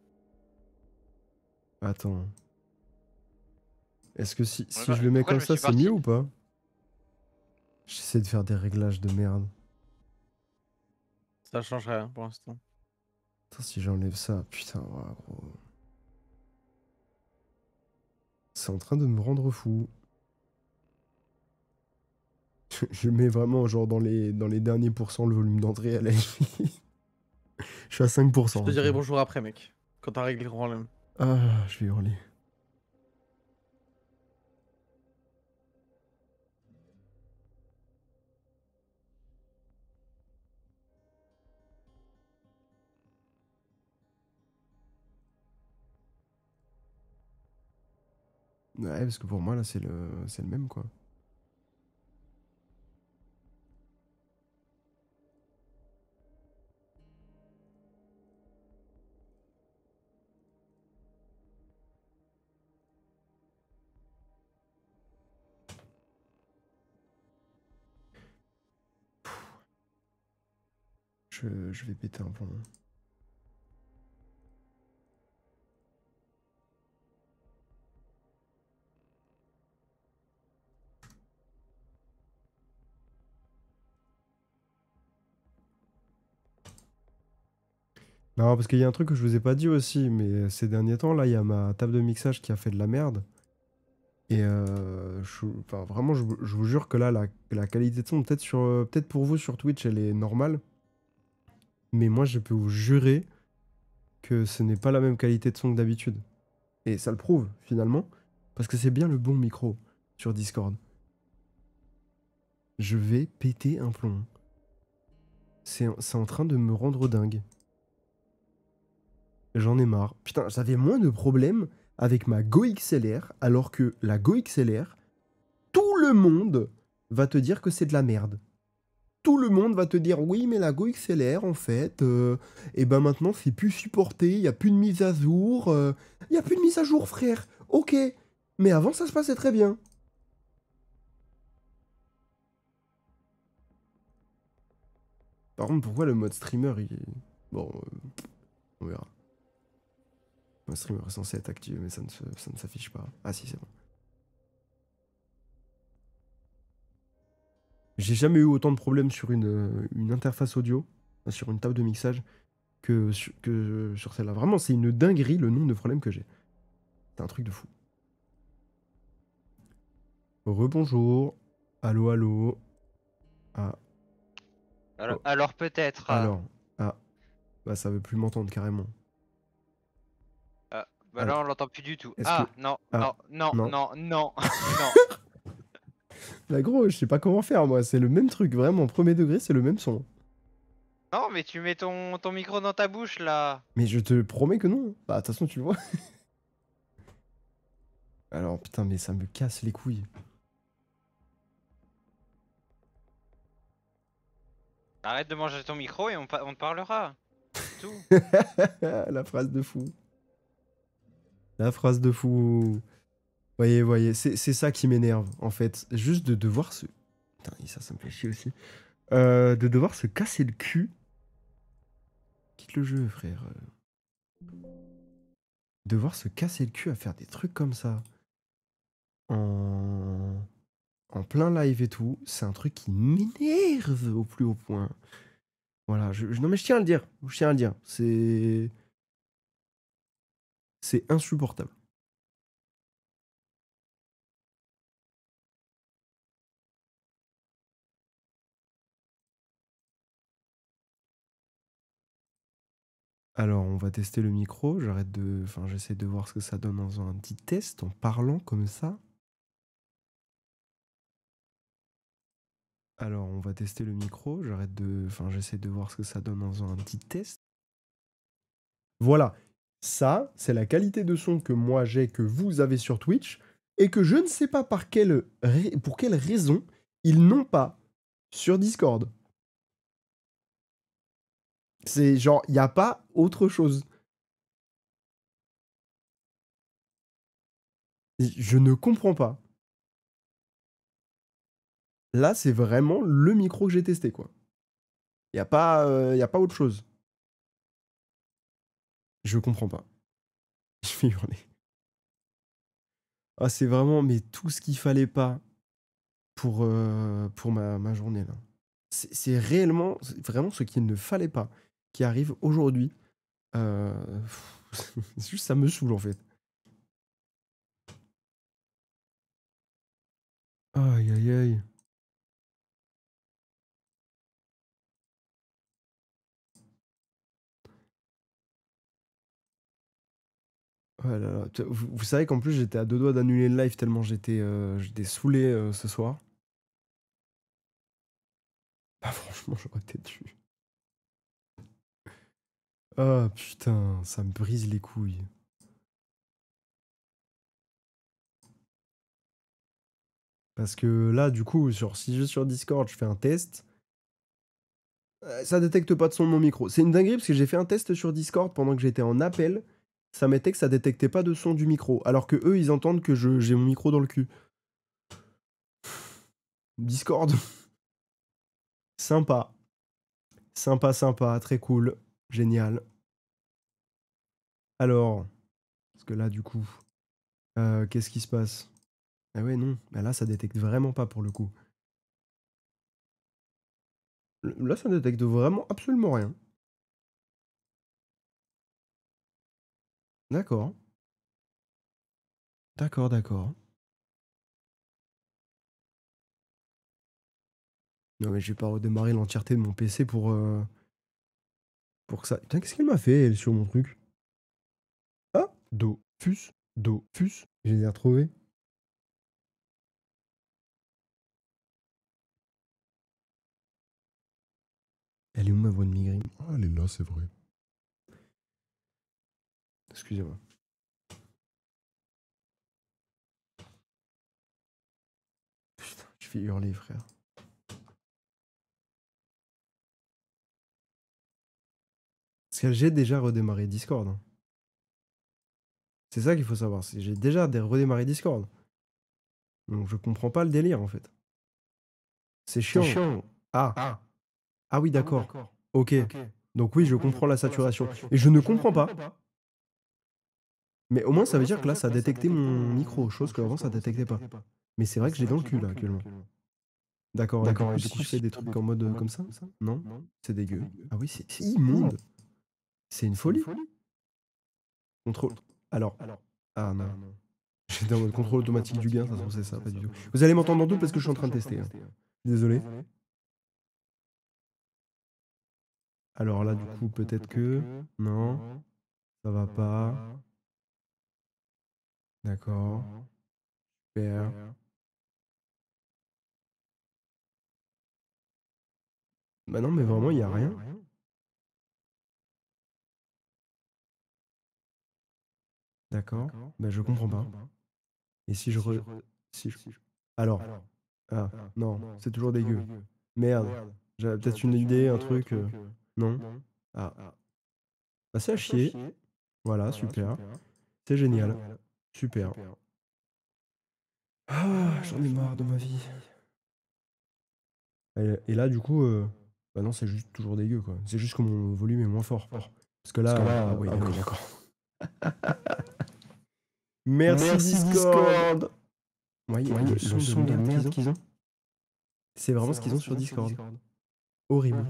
Attends. Est-ce que si Pourquoi- je le mets pourquoi comme je me ça, suis c'est mieux parti ou pas? J'essaie de faire des réglages de merde. Ça change rien pour l'instant. Attends, si j'enlève ça, putain, ouah, gros. C'est en train de me rendre fou. Je mets vraiment genre dans les derniers pourcents le volume d'entrée à la limite. Je suis à 5%. Je te dirai ok. bonjour après, mec. Quand t'as réglé le problème. Ah, je vais hurler. Ouais, parce que pour moi, là, c'est le même, quoi. Je vais péter un plomb. Non, parce qu'il y a un truc que je vous ai pas dit aussi, mais ces derniers temps, là, il y a ma table de mixage qui a fait de la merde. Et enfin, vraiment, je vous jure que là, la qualité de son, peut-être pour vous sur Twitch, elle est normale. Mais moi, je peux vous jurer que ce n'est pas la même qualité de son que d'habitude. Et ça le prouve, finalement, parce que c'est bien le bon micro sur Discord. Je vais péter un plomb. C'est en train de me rendre dingue. J'en ai marre. Putain, j'avais moins de problèmes avec ma Go XLR, alors que la Go XLR, tout le monde va te dire que c'est de la merde. Tout le monde va te dire oui, mais la Go XLR, en fait, et ben maintenant c'est plus supporté, il n'y a plus de mise à jour. Il n'y a plus de mise à jour, frère. Ok, mais avant ça se passait très bien. Par contre, pourquoi le mode streamer, il est... Bon, on verra. Le streamer est censé être activé, mais ça ne s'affiche pas. Ah si, c'est bon. J'ai jamais eu autant de problèmes sur une interface audio, sur une table de mixage, que sur celle-là. Vraiment, c'est une dinguerie le nombre de problèmes que j'ai. C'est un truc de fou. Rebonjour. Allô, allô. Ah. Alors, Oh. alors peut-être. Alors. Ah. Bah ça veut plus m'entendre carrément. Bah Alors, là, on l'entend plus du tout. est-ce que... Ah, non, Ah, non, non, non. non, non, non. Bah gros, je sais pas comment faire moi. C'est le même truc, vraiment. Premier degré, c'est le même son. Non, mais tu mets ton micro dans ta bouche, là. Mais je te promets que non. Bah, de toute façon, tu le vois. Alors, putain, mais ça me casse les couilles. Arrête de manger ton micro et on te parlera. C'est tout. La phrase de fou. La phrase de fou. Voyez, voyez, c'est ça qui m'énerve, en fait. Juste de devoir se... Putain, et ça me fait chier aussi. De devoir se casser le cul. Quitte le jeu, frère. Devoir se casser le cul à faire des trucs comme ça. En plein live et tout. C'est un truc qui m'énerve au plus haut point. Voilà, non mais je tiens à le dire. Je tiens à le dire. C'est insupportable. Alors, on va tester le micro. J'arrête de... Enfin, j'essaie de voir ce que ça donne dans un petit test en parlant comme ça. Alors, on va tester le micro. J'arrête de... Enfin, j'essaie de voir ce que ça donne dans un petit test. Voilà. Ça, c'est la qualité de son que moi j'ai, que vous avez sur Twitch, et que je ne sais pas pour quelle raison ils n'ont pas sur Discord. C'est genre, il n'y a pas autre chose. Je ne comprends pas. Là, c'est vraiment le micro que j'ai testé, quoi. Il y a pas autre chose. Je comprends pas. Je vais hurler. Ah, c'est vraiment mais tout ce qu'il fallait pas pour ma journée, là. C'est réellement, vraiment ce qu'il ne fallait pas qui arrive aujourd'hui. Euh, c'est juste, ça me saoule, en fait. Aïe, aïe, aïe. Oh là là. Vous savez qu'en plus, j'étais à 2 doigts d'annuler le live tellement j'étais saoulé ce soir. Ah, franchement, j'aurais peut-être dû. Ah putain, ça me brise les couilles. Parce que là, du coup, si je vais sur Discord, je fais un test, ça détecte pas de son de mon micro. C'est une dinguerie parce que j'ai fait un test sur Discord pendant que j'étais en appel. Ça mettait que ça détectait pas de son du micro. Alors que eux, ils entendent que j'ai mon micro dans le cul. Discord. Sympa. Sympa, sympa. Très cool. Génial. Alors. Parce que là, du coup. Qu'est-ce qui se passe? Ah ouais, non. Bah là, ça détecte vraiment pas pour le coup. Là, ça détecte vraiment absolument rien. D'accord. D'accord, d'accord. Non, mais je vais pas redémarrer l'entièreté de mon PC pour que ça. Putain, qu'est-ce qu'elle m'a fait, elle, sur mon truc? Fus, Do, Fus. Je les ai retrouvés. Elle est où ma voix de migraine? Ah, elle est là, c'est vrai. Excusez-moi. Putain, je vais hurler, frère. Parce que j'ai déjà redémarré Discord. Hein. C'est ça qu'il faut savoir. J'ai déjà redémarré Discord. Donc je comprends pas le délire en fait. C'est chiant. Ah. Ah oui, d'accord. Ok. Donc oui, je comprends la saturation. Et je ne comprends pas. Mais au moins, ça veut dire que là, ça a détecté mon micro, chose qu'avant, ça détectait pas. Mais c'est vrai que j'ai dans le cul là actuellement. D'accord, et du coup, si je fais des trucs en mode comme ça, non, c'est dégueu. Ah oui, c'est immonde. C'est une folie. Contrôle. Alors. Ah non. J'étais en mode contrôle automatique du gain, ça se trouve c'est ça, pas du tout. Vous allez m'entendre en double parce que je suis en train de tester. Hein. Désolé. Alors là, du coup, peut-être que... Non, ça va pas. D'accord. Super. Bah non, mais vraiment, il n'y a rien. D'accord. Bah je comprends pas. Et si je Alors. Ah, non, c'est toujours dégueu. Merde. J'avais peut-être une idée, un truc... Non. Ah. Bah c'est à chier. Voilà, super. C'est génial. Super. Ah, j'en ai marre de ma vie. Et là, du coup, bah non, c'est juste toujours dégueu, quoi. C'est juste que mon volume est moins fort. Parce que là, ah oui, d'accord. Merci Discord. Ouais, le son de merde qu'ils ont. C'est vraiment ce qu'ils ont sur Discord. Horrible.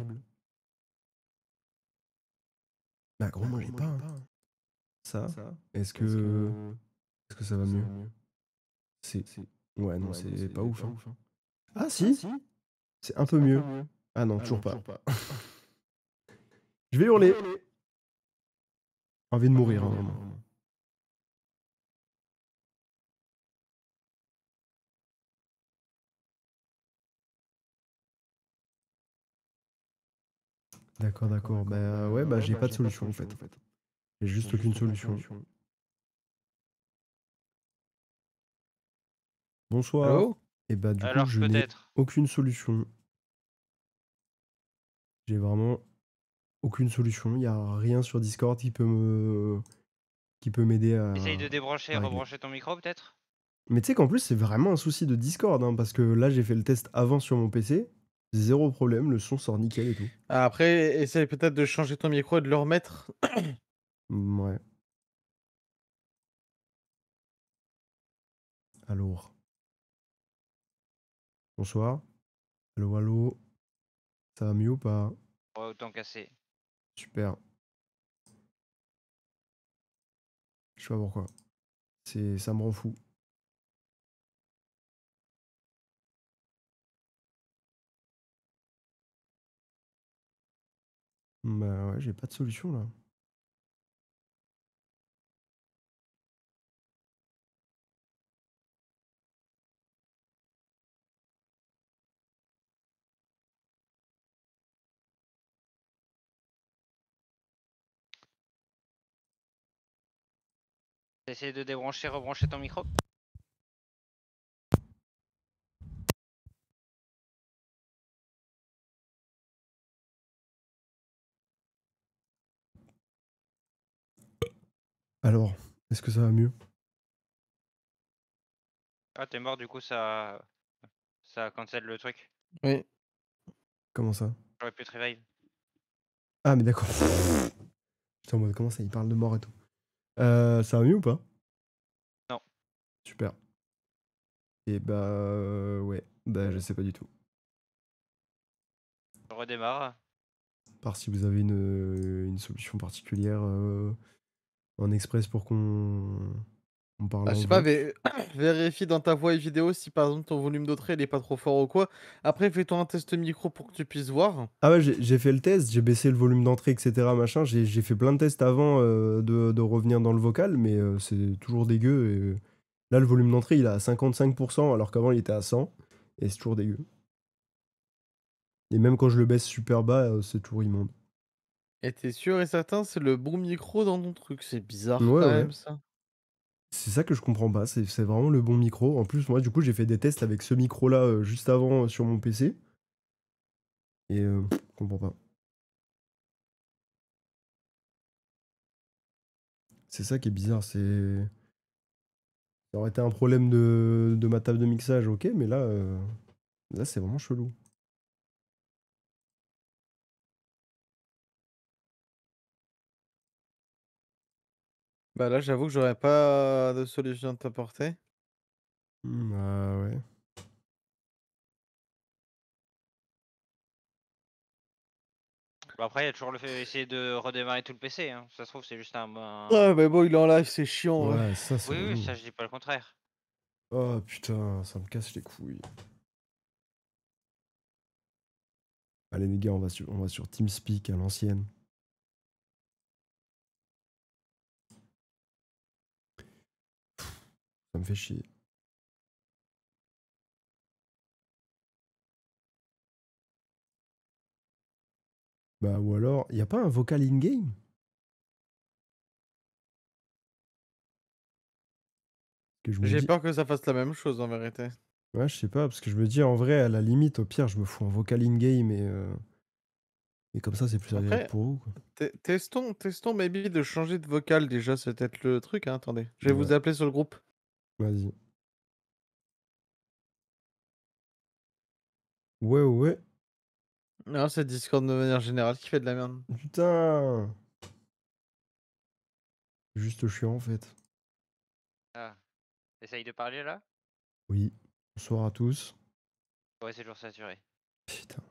Bah gros, moi j'ai pas. Hein. Ça. Est-ce que ça va mieux? C'est. Ouais, non, c'est pas ouf. Hein. Ah si. C'est un peu mieux. Ah non, toujours pas. Je vais hurler. Envie de mourir, hein, vraiment. D'accord, d'accord. Bah ouais, bah j'ai pas de solution en fait. J'ai juste aucune solution. Bonsoir. Allô? Et bah du coup, Alors je n'ai peut-être. aucune solution. J'ai vraiment aucune solution. Il n'y a rien sur Discord qui peut m'aider à Essaye de débrancher et régler. rebrancher ton micro peut-être. Mais tu sais qu'en plus, c'est vraiment un souci de Discord, hein, parce que là, j'ai fait le test avant sur mon PC. Zéro problème, le son sort nickel et tout. Après, essaye peut-être de changer ton micro et de le remettre. Ouais. Alors. Bonsoir. Allô, allô. Ça va mieux ou pas? Ouais, autant casser. Super. Je sais pas pourquoi. Ça me rend fou. Bah ouais, j'ai pas de solution là. Essaye de débrancher et rebrancher ton micro. Alors, est-ce que ça va mieux? Ah t'es mort du coup ça cancel le truc. Oui. Comment ça? J'aurais pu te revive. Ah, mais d'accord. J'étais en mode, comment ça, il parle de mort et tout. Ça va mieux ou pas? Non. Super. Et bah ouais, bah je sais pas du tout. Je redémarre. Par si vous avez une solution particulière en express pour qu'on On parle Bah, je en sais pas, voc. vérifie dans ta voix et vidéo si par exemple ton volume d'entrée il est pas trop fort ou quoi. Après, fais-toi un test micro pour que tu puisses voir. Ah ouais, j'ai fait le test, j'ai baissé le volume d'entrée, etc. Machin. J'ai fait plein de tests avant de revenir dans le vocal, mais c'est toujours dégueu. Et, là, le volume d'entrée, il est à 55%, alors qu'avant, il était à 100. Et c'est toujours dégueu. Et même quand je le baisse super bas, c'est toujours immonde. Et t'es sûr et certain, c'est le bon micro dans ton truc. C'est bizarre Ouais, quand ouais. même ça. C'est ça que je comprends pas. C'est vraiment le bon micro. En plus, moi, du coup, j'ai fait des tests avec ce micro-là juste avant sur mon PC. Et je comprends pas. C'est ça qui est bizarre. Ça aurait été un problème de ma table de mixage, ok, mais là c'est vraiment chelou. Bah là, j'avoue que j'aurais pas de solution à t'apporter. Ah ouais. Bah après, il y a toujours le fait d'essayer de redémarrer tout le PC. Hein. Ça se trouve, c'est juste un. Ouais, mais bon, il est en live, c'est chiant. Ouais. Ouais, ça c'est Oui, oui, relou. ça, je dis pas le contraire. Oh putain, ça me casse les couilles. Allez les gars, on va sur TeamSpeak à l'ancienne. Ça me fait chier. Bah ou alors, y a pas un vocal in-game? Que je me J'ai dis, peur que ça fasse la même chose en vérité. ouais, je sais pas, parce que je me dis en vrai, à la limite, au pire, je me fous un vocal in-game et comme ça c'est plus agréable Après, pour vous, quoi. testons maybe de changer de vocal déjà, c'est peut-être le truc, hein. Attendez, je vais Ouais, vous appeler sur le groupe. vas-y. Ouais, ouais. Non, c'est Discord de manière générale qui fait de la merde. Putain! Juste chiant en fait. Ah, essaye de parler là? Oui. Bonsoir à tous. Ouais, c'est toujours saturé. Putain.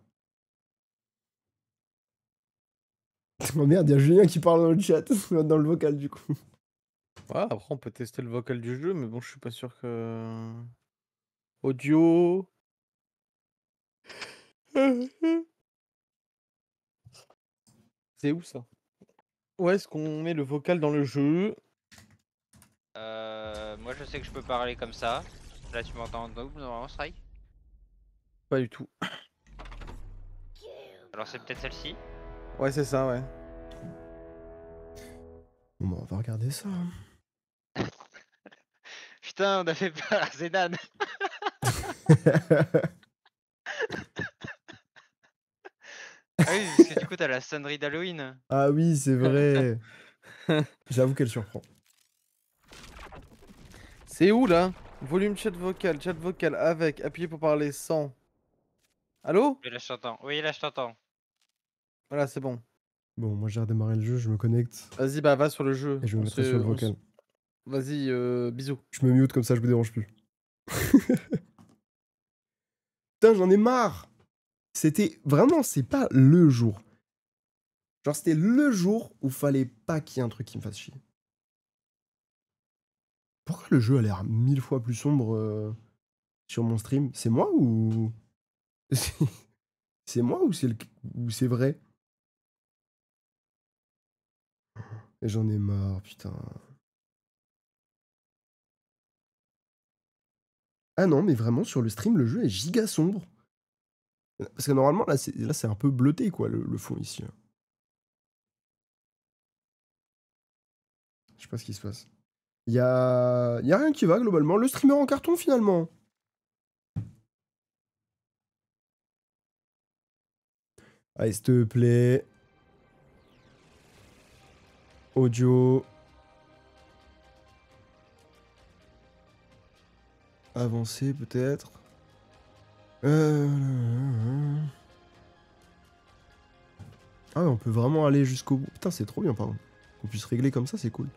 Oh merde, il y a Julien qui parle dans le chat, dans le vocal du coup. Ouais, après on peut tester le vocal du jeu, mais bon, je suis pas sûr que... Audio... C'est où ça? Où est-ce qu'on met le vocal dans le jeu? Moi, je sais que je peux parler comme ça. Là, tu m'entends en double, normalement, Strike? Pas du tout. Alors, c'est peut-être celle-ci. Ouais, c'est ça, ouais. Bon bah on va regarder ça. Putain, on a fait peur à Zédan. Ah oui, parce que du coup, t'as la sonnerie d'Halloween. Ah oui, c'est vrai. J'avoue qu'elle surprend. C'est où là? Volume chat vocal avec, appuyez pour parler sans. Allô? Oui, là, je t'entends. Oui, là, je t'entends. Voilà, c'est bon. Bon, moi j'ai redémarré le jeu, je me connecte Vas-y, bah va sur le jeu. et je me mettrai sur le vocal. Vas-y, bisous. Je me mute comme ça je vous dérange plus. Putain, j'en ai marre! C'était vraiment, c'est pas le jour. Genre, c'était le jour où fallait pas qu'il y ait un truc qui me fasse chier. Pourquoi le jeu a l'air 1000 fois plus sombre sur mon stream? C'est moi ou. C'est moi ou c'est vrai? Et j'en ai marre, putain. Ah non, mais vraiment, sur le stream, le jeu est giga sombre. Parce que normalement, là, c'est un peu bleuté, quoi, le fond ici. Je sais pas ce qui se passe. Y a rien qui va, globalement. Le streamer en carton, finalement. Allez, s'il te plaît. Audio. Avancer, peut-être. Ah, on peut vraiment aller jusqu'au bout. Putain, c'est trop bien, pardon. Qu'on puisse régler comme ça, c'est cool.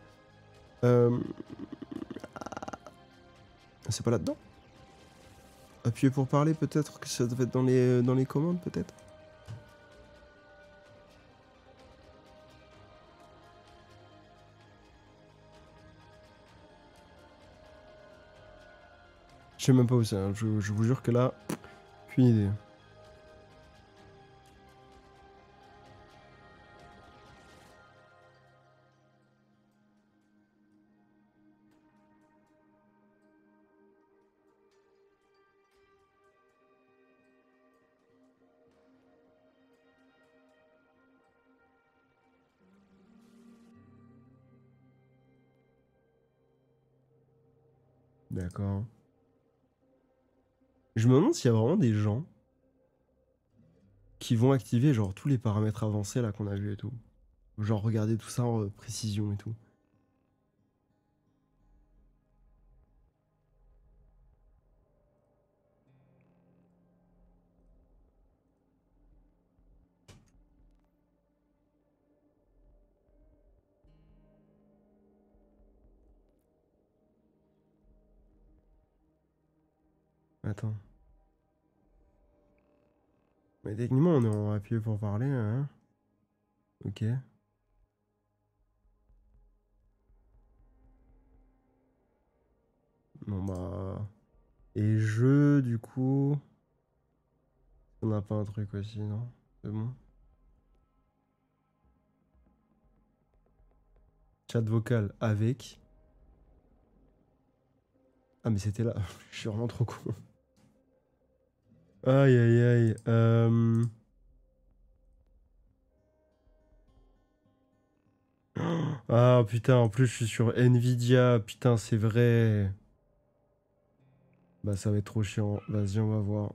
C'est pas là-dedans? Appuyer pour parler, peut-être que ça devait être dans les commandes, peut-être? Je sais même pas où c'est, hein. Je vous jure que là, aucune idée. D'accord. Je me demande s'il y a vraiment des gens qui vont activer genre tous les paramètres avancés là qu'on a vu et tout. Genre regarder tout ça en précision et tout. Attends. Mais techniquement on est en appuyé pour parler, hein. Ok. Bon bah... Et jeu du coup... On n'a pas un truc aussi, non? C'est bon. Chat vocal avec... Ah mais c'était là, je suis vraiment trop con. Aïe aïe aïe. Ah putain, en plus je suis sur Nvidia, putain c'est vrai. Bah ça va être trop chiant, vas-y on va voir.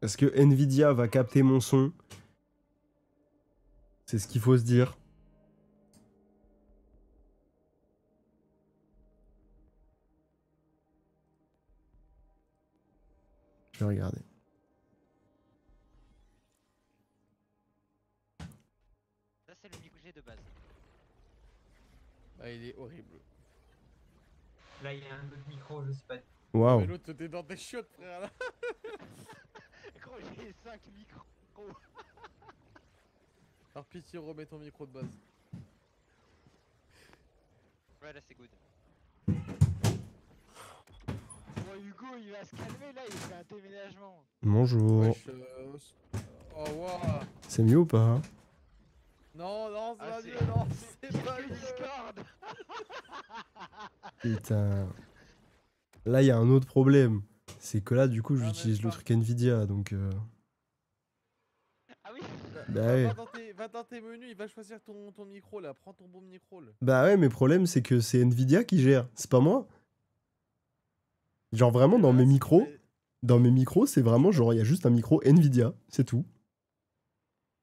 Est-ce que Nvidia va capter mon son? C'est ce qu'il faut se dire. Je vais regarder. Ça, c'est le micro que j'ai de base. Ah, il est horrible. Là, il y a un autre micro, je sais pas. Waouh. Mais l'autre, t'es dans tes chiottes, frère, là. Gros, j'ai 5 micros. Par pitié, remets ton micro de base. Ouais, là, c'est good. Bon, Hugo, il va se calmer, là, il fait un déménagement. Bonjour. Wesh, oh, waouh. C'est mieux ou pas, hein? Non, non, c'est Ah, pas c'est- mieux, non, C'est c'est pas que mieux. Discord. Putain. Là il y a un autre problème. C'est que là du coup Ah, j'utilise même le pas. truc Nvidia donc... Ah oui. Bah Va, ouais. va dans tes menus, il va choisir ton micro, là. Prends ton bon micro, là. Bah ouais mais le problème c'est que c'est Nvidia qui gère, c'est pas moi. Genre vraiment Eh ben, si tu mets- dans mes micros c'est vraiment genre il y a juste un micro Nvidia, c'est tout.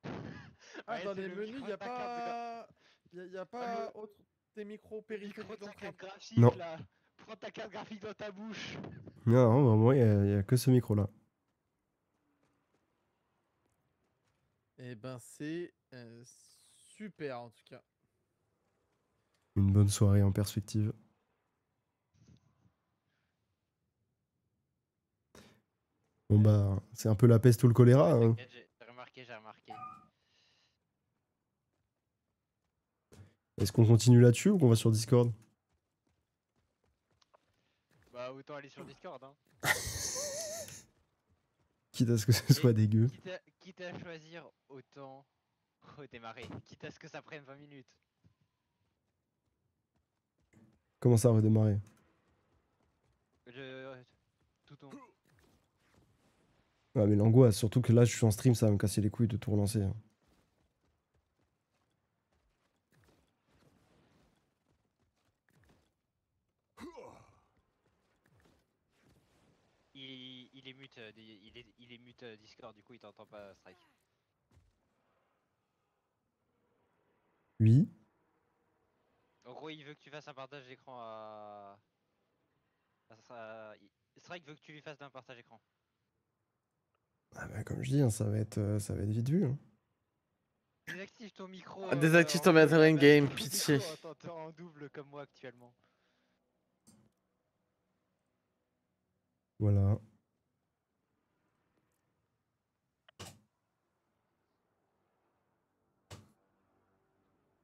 Ah, Ouais, dans c'est les le menus, micro y a de ta carte de pas... Y a pas autre... tes micros micro périphériques de ta d'entrée. carte graphique, Non. là. Prends ta carte graphique dans ta bouche. Non, non vraiment il y a que ce micro là. Eh ben, c'est super, en tout cas. Une bonne soirée en perspective. Bon bah c'est un peu la peste ou le choléra, hein. T'inquiète, j'ai remarqué, j'ai remarqué. Est-ce qu'on continue là-dessus ou qu'on va sur Discord? Bah, autant aller sur Discord, hein. Quitte à ce que ce soit Et dégueu. quitte à choisir, autant redémarrer. Quitte à ce que ça prenne 20 minutes. Comment ça redémarrer? Tout ton. Ouais mais l'angoisse, surtout que là je suis en stream, ça va me casser les couilles de tout relancer, hein. Il est mute, il est mute Discord, du coup il t'entend pas Strike. Oui. En gros, il veut que tu fasses un partage d'écran à. Strike veut que tu lui fasses un partage écran. Ah bah comme je dis, hein, ça va être vite vu, hein. Désactive ton micro. Ah, désactive ton double, matériel parce game, que du pitié. coup, on t'entend en double comme moi actuellement. Voilà.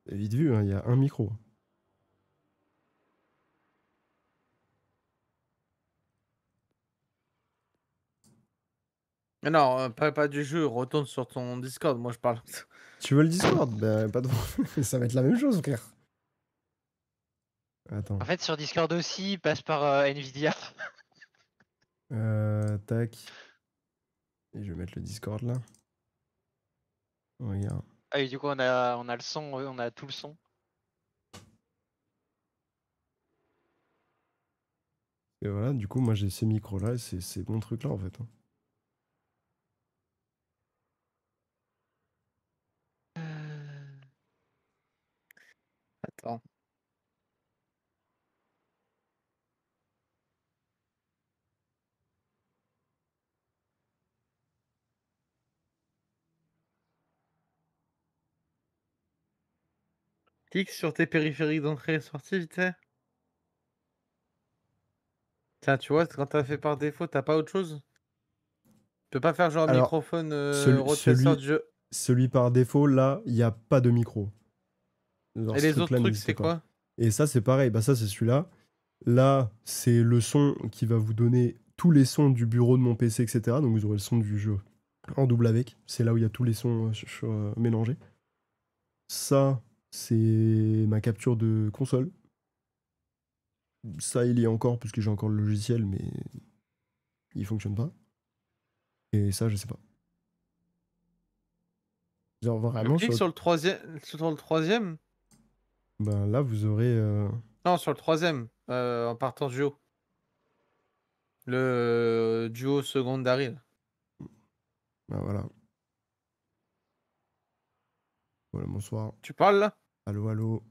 C'est vite vu, hein, il y a un micro. Mais non, pas du jeu, retourne sur ton Discord, moi je parle. Tu veux le Discord? Ben, pas de... ça va être la même chose, frère. Attends. En fait, sur Discord aussi, il passe par Nvidia. Tac. Et je vais mettre le Discord là. Regarde. Ah, et du coup, on a le son, on a tout le son. Et voilà, du coup, moi j'ai ces micros là et c'est ces bons trucs là en fait. Hein. Attends. Clique sur tes périphériques d'entrée et sortie, vite fait. Tiens, tu vois, quand t'as fait par défaut, t'as pas autre chose? Tu peux pas faire genre Alors, microphone celui, rotateur du jeu. celui par défaut là, il n'y a pas de micro. Genre, Et ce les autres truc-là trucs, n'existe c'est pas. quoi? Et ça, c'est pareil. Bah, ça, c'est celui-là. Là, c'est le son qui va vous donner tous les sons du bureau de mon PC, etc. Donc, vous aurez le son du jeu en double avec. C'est là où il y a tous les sons mélangés. Ça, c'est ma capture de console. Ça, il y est encore, puisque j'ai encore le logiciel, mais il fonctionne pas. Et ça, je sais pas. Genre, vraiment, Clique sur le troisième. Sur le troisième? ben, là, vous aurez... Non, sur le troisième, en partant du haut. Le duo secondary. Là. Ben, voilà. Voilà, bonsoir. Tu parles là? Allô, allô.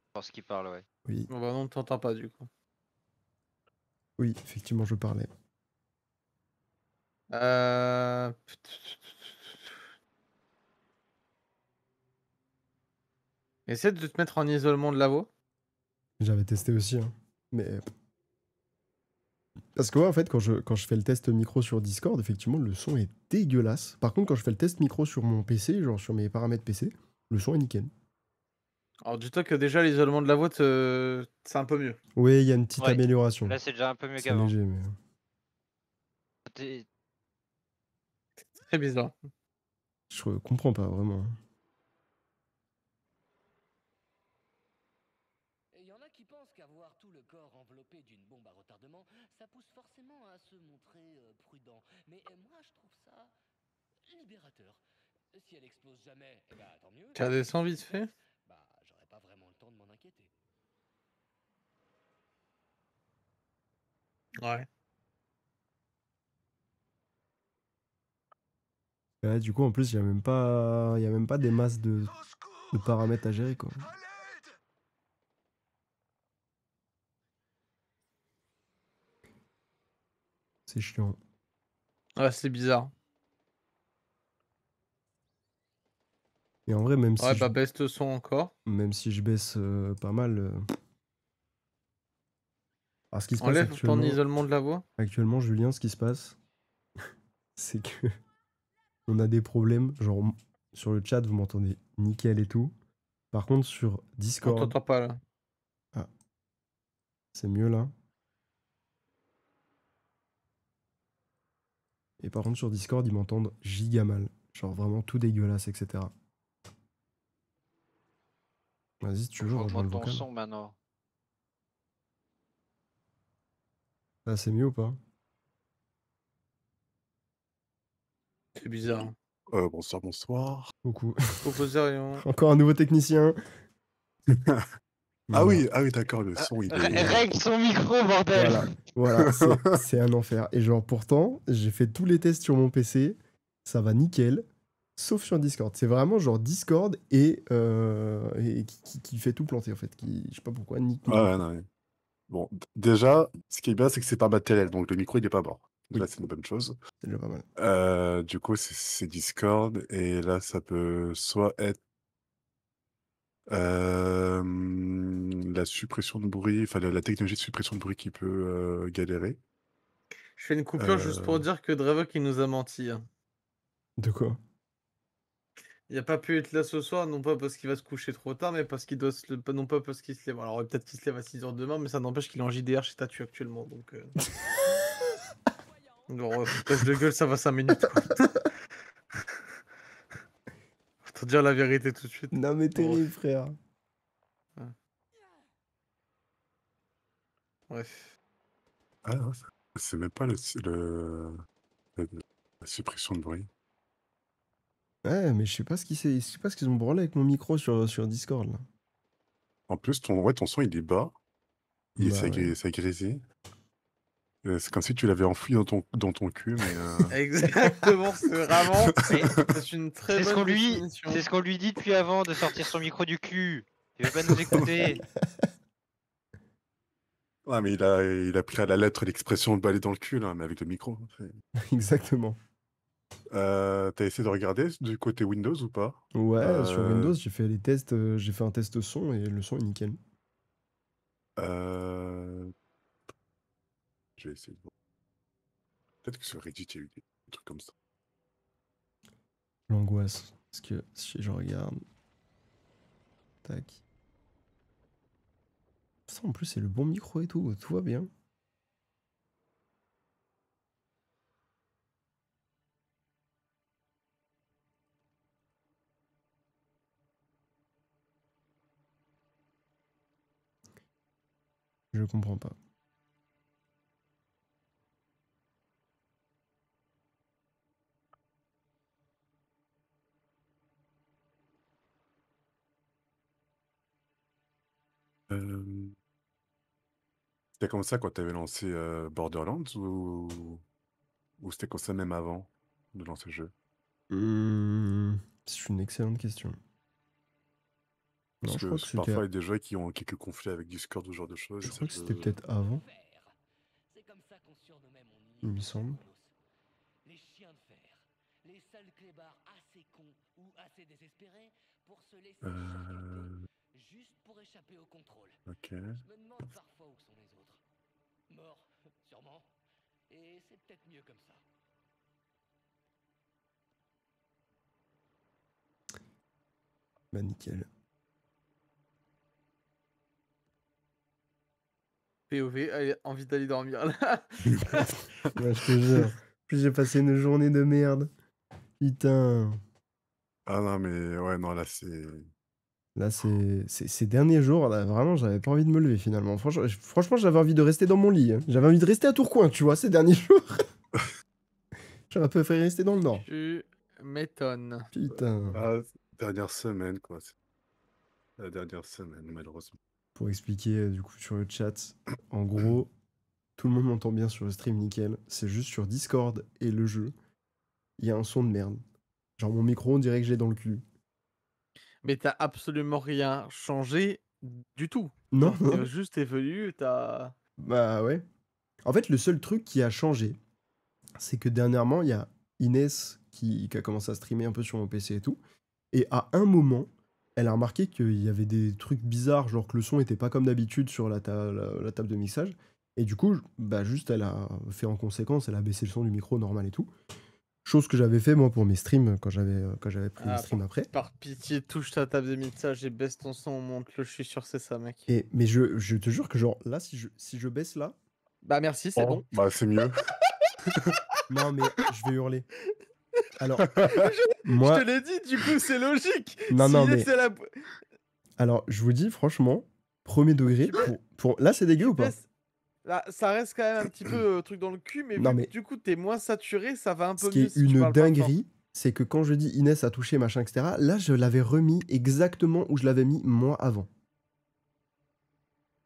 Je pense qu'il parle, ouais. Oui, Bon, bah non, t'entends pas du coup. oui, effectivement, je parlais. Euh... Essaie de te mettre en isolement de la voix. J'avais testé aussi, hein. Mais... Parce que, ouais, en fait, quand je fais le test micro sur Discord, effectivement, le son est dégueulasse. Par contre, quand je fais le test micro sur mon PC, genre sur mes paramètres PC, le son est nickel. Alors dis-toi que déjà l'isolement de la voix, c'est un peu mieux. Oui, il y a une petite Ouais. amélioration. Là, c'est déjà un peu mieux C'est qu'avant. léger, mais... Très bizarre. Je comprends pas, vraiment. Il y en a qui pensent qu'avoir tout le corps enveloppé d'une bombe à retardement, ça pousse forcément à se montrer prudent. Mais moi, je trouve ça libérateur. Si elle explose jamais, eh ben, tant mieux. Tu as des sons vite fait? Bah, j'aurais pas vraiment le temps de m'en inquiéter. Ouais. Ouais, du coup, en plus, il y a même pas des masses de paramètres à gérer, quoi. C'est chiant. Ouais, c'est bizarre. Et en vrai, même Ouais, si bah baisse le son encore. même si je baisse pas mal... Alors, ce qui se passe Enlève ton isolement de la voix. actuellement, Julien, ce qui se passe, c'est que on a des problèmes. Genre, sur le chat, vous m'entendez nickel et tout. Par contre, sur On Discord, t'entend pas là. c'est mieux là. Et par contre, sur Discord, ils m'entendent giga mal. Genre vraiment tout dégueulasse, etc. Vas-y, si tu veux, Faut rejoins le augmenter ton vocal. son maintenant. Là, c'est mieux ou pas? C'est bizarre. Bonsoir, bonsoir. Coucou. Proposerions. Encore un nouveau technicien. Ah Voilà. oui, d'accord, le son, il est... Règle son micro, bordel! Voilà, c'est un enfer. Et genre, pourtant, j'ai fait tous les tests sur mon PC. Ça va nickel. Sauf sur Discord. C'est vraiment genre Discord et qui fait tout planter en fait. Je sais pas pourquoi. Ouais, non, ouais. Bon, déjà, ce qui est bien, c'est que c'est pas matériel, donc le micro, il est pas mort. Donc Oui. là, c'est une bonne chose. C'est déjà pas mal. Du coup, c'est Discord, et là, ça peut soit être la suppression de bruit, enfin la technologie de suppression de bruit qui peut galérer. Je fais une coupure juste pour dire que Drevok il nous a menti. Hein. De quoi? Il a pas pu être là ce soir, non pas parce qu'il va se coucher trop tard, mais parce qu'il doit non pas parce qu'il se lève. Alors peut-être qu'il se lève à 6h demain, mais ça n'empêche qu'il est en JDR chez Tatu actuellement. Donc, Genre, foutage de gueule, ça va 5 minutes, quoi. Faut te dire la vérité tout de suite. Non, mais Bon, terrible, frère. bref. Ah non, c'est même pas la suppression de bruit. Ouais, mais je sais pas ce qu'ils ont branlé avec mon micro sur Discord, là. En plus, ton son, il est bas. Bah ouais. Ça grésille. C'est comme si tu l'avais enfoui dans ton cul, mais... Exactement, c'est vraiment. Mais C'est une très c'est ce bonne qu'on lui, définition. c'est ce qu'on lui dit depuis avant de sortir son micro du cul. Il veut pas nous écouter. Ouais, mais il a pris à la lettre l'expression de balai dans le cul, là, mais avec le micro. Exactement. T'as essayé de regarder du côté Windows ou pas? Ouais, sur Windows, Euh, j'ai fait les tests, j'ai fait un test son et le son est nickel. euh, Je vais essayer de voir. Peut-être que sur Reddit, il y a eu des trucs comme ça. L'angoisse. Parce que si je regarde. Tac. Ça, en plus, c'est le bon micro et tout va bien. Je comprends pas. C'était comme ça quand t'avais lancé Borderlands ou c'était comme ça même avant de lancer le jeu? C'est une excellente question. Parce Non, je que crois que c'était. parfois, il y a des joueurs qui ont quelques conflits avec Discord ou ce genre de choses. Je Et ça crois que c'était peut... peut-être avant, C'est comme ça qu'on surnommait mon il me nid, semble. les chiens de fer. Les sales clébards assez cons ou assez désespérés pour se laisser Euh, charcuter, juste pour échapper au contrôle. Ok. Je me demande parfois où sont les autres. Morts, sûrement. Et c'est peut-être mieux comme ça. Bah, nickel. POV, allez, envie d'aller dormir là. Ouais, je te jure. Plus j'ai passé une journée de merde. Putain. Ah non, mais ouais, non, là, c'est... Là, ces derniers jours, là, vraiment, j'avais pas envie de me lever finalement. Franchement, j'avais envie de rester dans mon lit, hein. J'avais envie de rester à Tourcoing, tu vois, ces derniers jours. J'aurais préféré rester dans le Nord. Tu m'étonnes. Putain. Ah, dernière semaine, quoi. C'est la dernière semaine, malheureusement. Pour expliquer, du coup, sur le chat, en gros, tout le monde m'entend bien sur le stream, nickel. C'est juste sur Discord et le jeu, il y a un son de merde. Genre, mon micro, on dirait que j'ai dans le cul. Mais t'as absolument rien changé du tout. Non, Genre, non. t'es juste évolué, t'as. Bah ouais. En fait, le seul truc qui a changé, c'est que dernièrement, il y a Inès qui a commencé à streamer un peu sur mon PC et tout. Et à un moment, elle a remarqué qu'il y avait des trucs bizarres, genre que le son était pas comme d'habitude sur la table de mixage. Et du coup, bah juste, elle a fait en conséquence, elle a baissé le son du micro normal et tout. Chose que j'avais fait moi pour mes streams quand j'avais pris les streams après. Par pitié, touche ta table de mixage et baisse ton son, monte-le, je suis sûr que c'est ça, mec. Mais je te jure que genre là, si je baisse là, Bah merci, c'est bon. Bah, c'est mieux. non mais je vais hurler. Alors, Je moi, te l'ai dit, du coup, c'est logique. non, Si non, Inès, mais elle a- alors je vous dis franchement, premier degré, Tu baisses- là c'est dégueu tu ou pas? baisses- Là, ça reste quand même un petit peu truc dans le cul, mais Non, vu mais que du coup, t'es moins saturé, ça va un ce peu qui mieux est si tu une parles pas fort. dinguerie, c'est que quand je dis Inès a touché machin etc, là je l'avais remis exactement où je l'avais mis moi avant.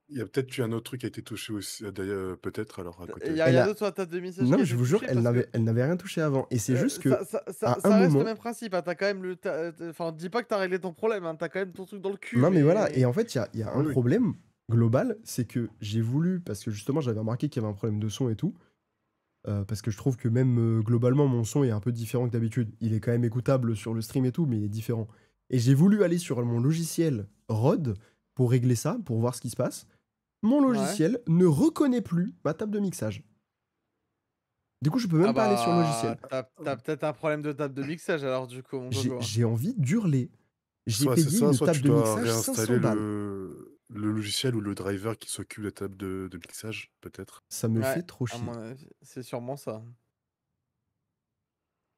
Il y a peut-être eu un autre truc qui a été touché aussi, d'ailleurs, peut-être, alors, à Il côté. y a Elle rien a- d'autre sur la table de mixage Non, qui a mais je été vous jure, touché elle parce que, n'avait rien touché avant. Et c'est juste que à un ça reste le moment, même principe, hein, t'as quand même enfin, dis pas que t'as réglé ton problème, hein, t'as quand même ton truc dans le cul. non mais voilà. Et en fait, il y a un Oui, oui. problème global, c'est que j'ai voulu, parce que justement j'avais remarqué qu'il y avait un problème de son et tout, parce que je trouve que même globalement mon son est un peu différent que d'habitude. Il est quand même écoutable sur le stream et tout, mais il est différent. Et j'ai voulu aller sur mon logiciel Rode pour régler ça, pour voir ce qui se passe. Mon logiciel ne reconnaît plus ma table de mixage. Du coup, je peux même pas aller sur le logiciel. T'as peut-être un problème de table de mixage alors du coup, mon gogo. J'ai envie d'hurler. J'ai Soit c'est payé ça, une soit table tu de dois mixage 500 réinstaller balles. le logiciel ou le driver qui s'occupe de la table de mixage, peut-être. Ça me Ouais, fait trop à chier. mon avis, c'est sûrement ça.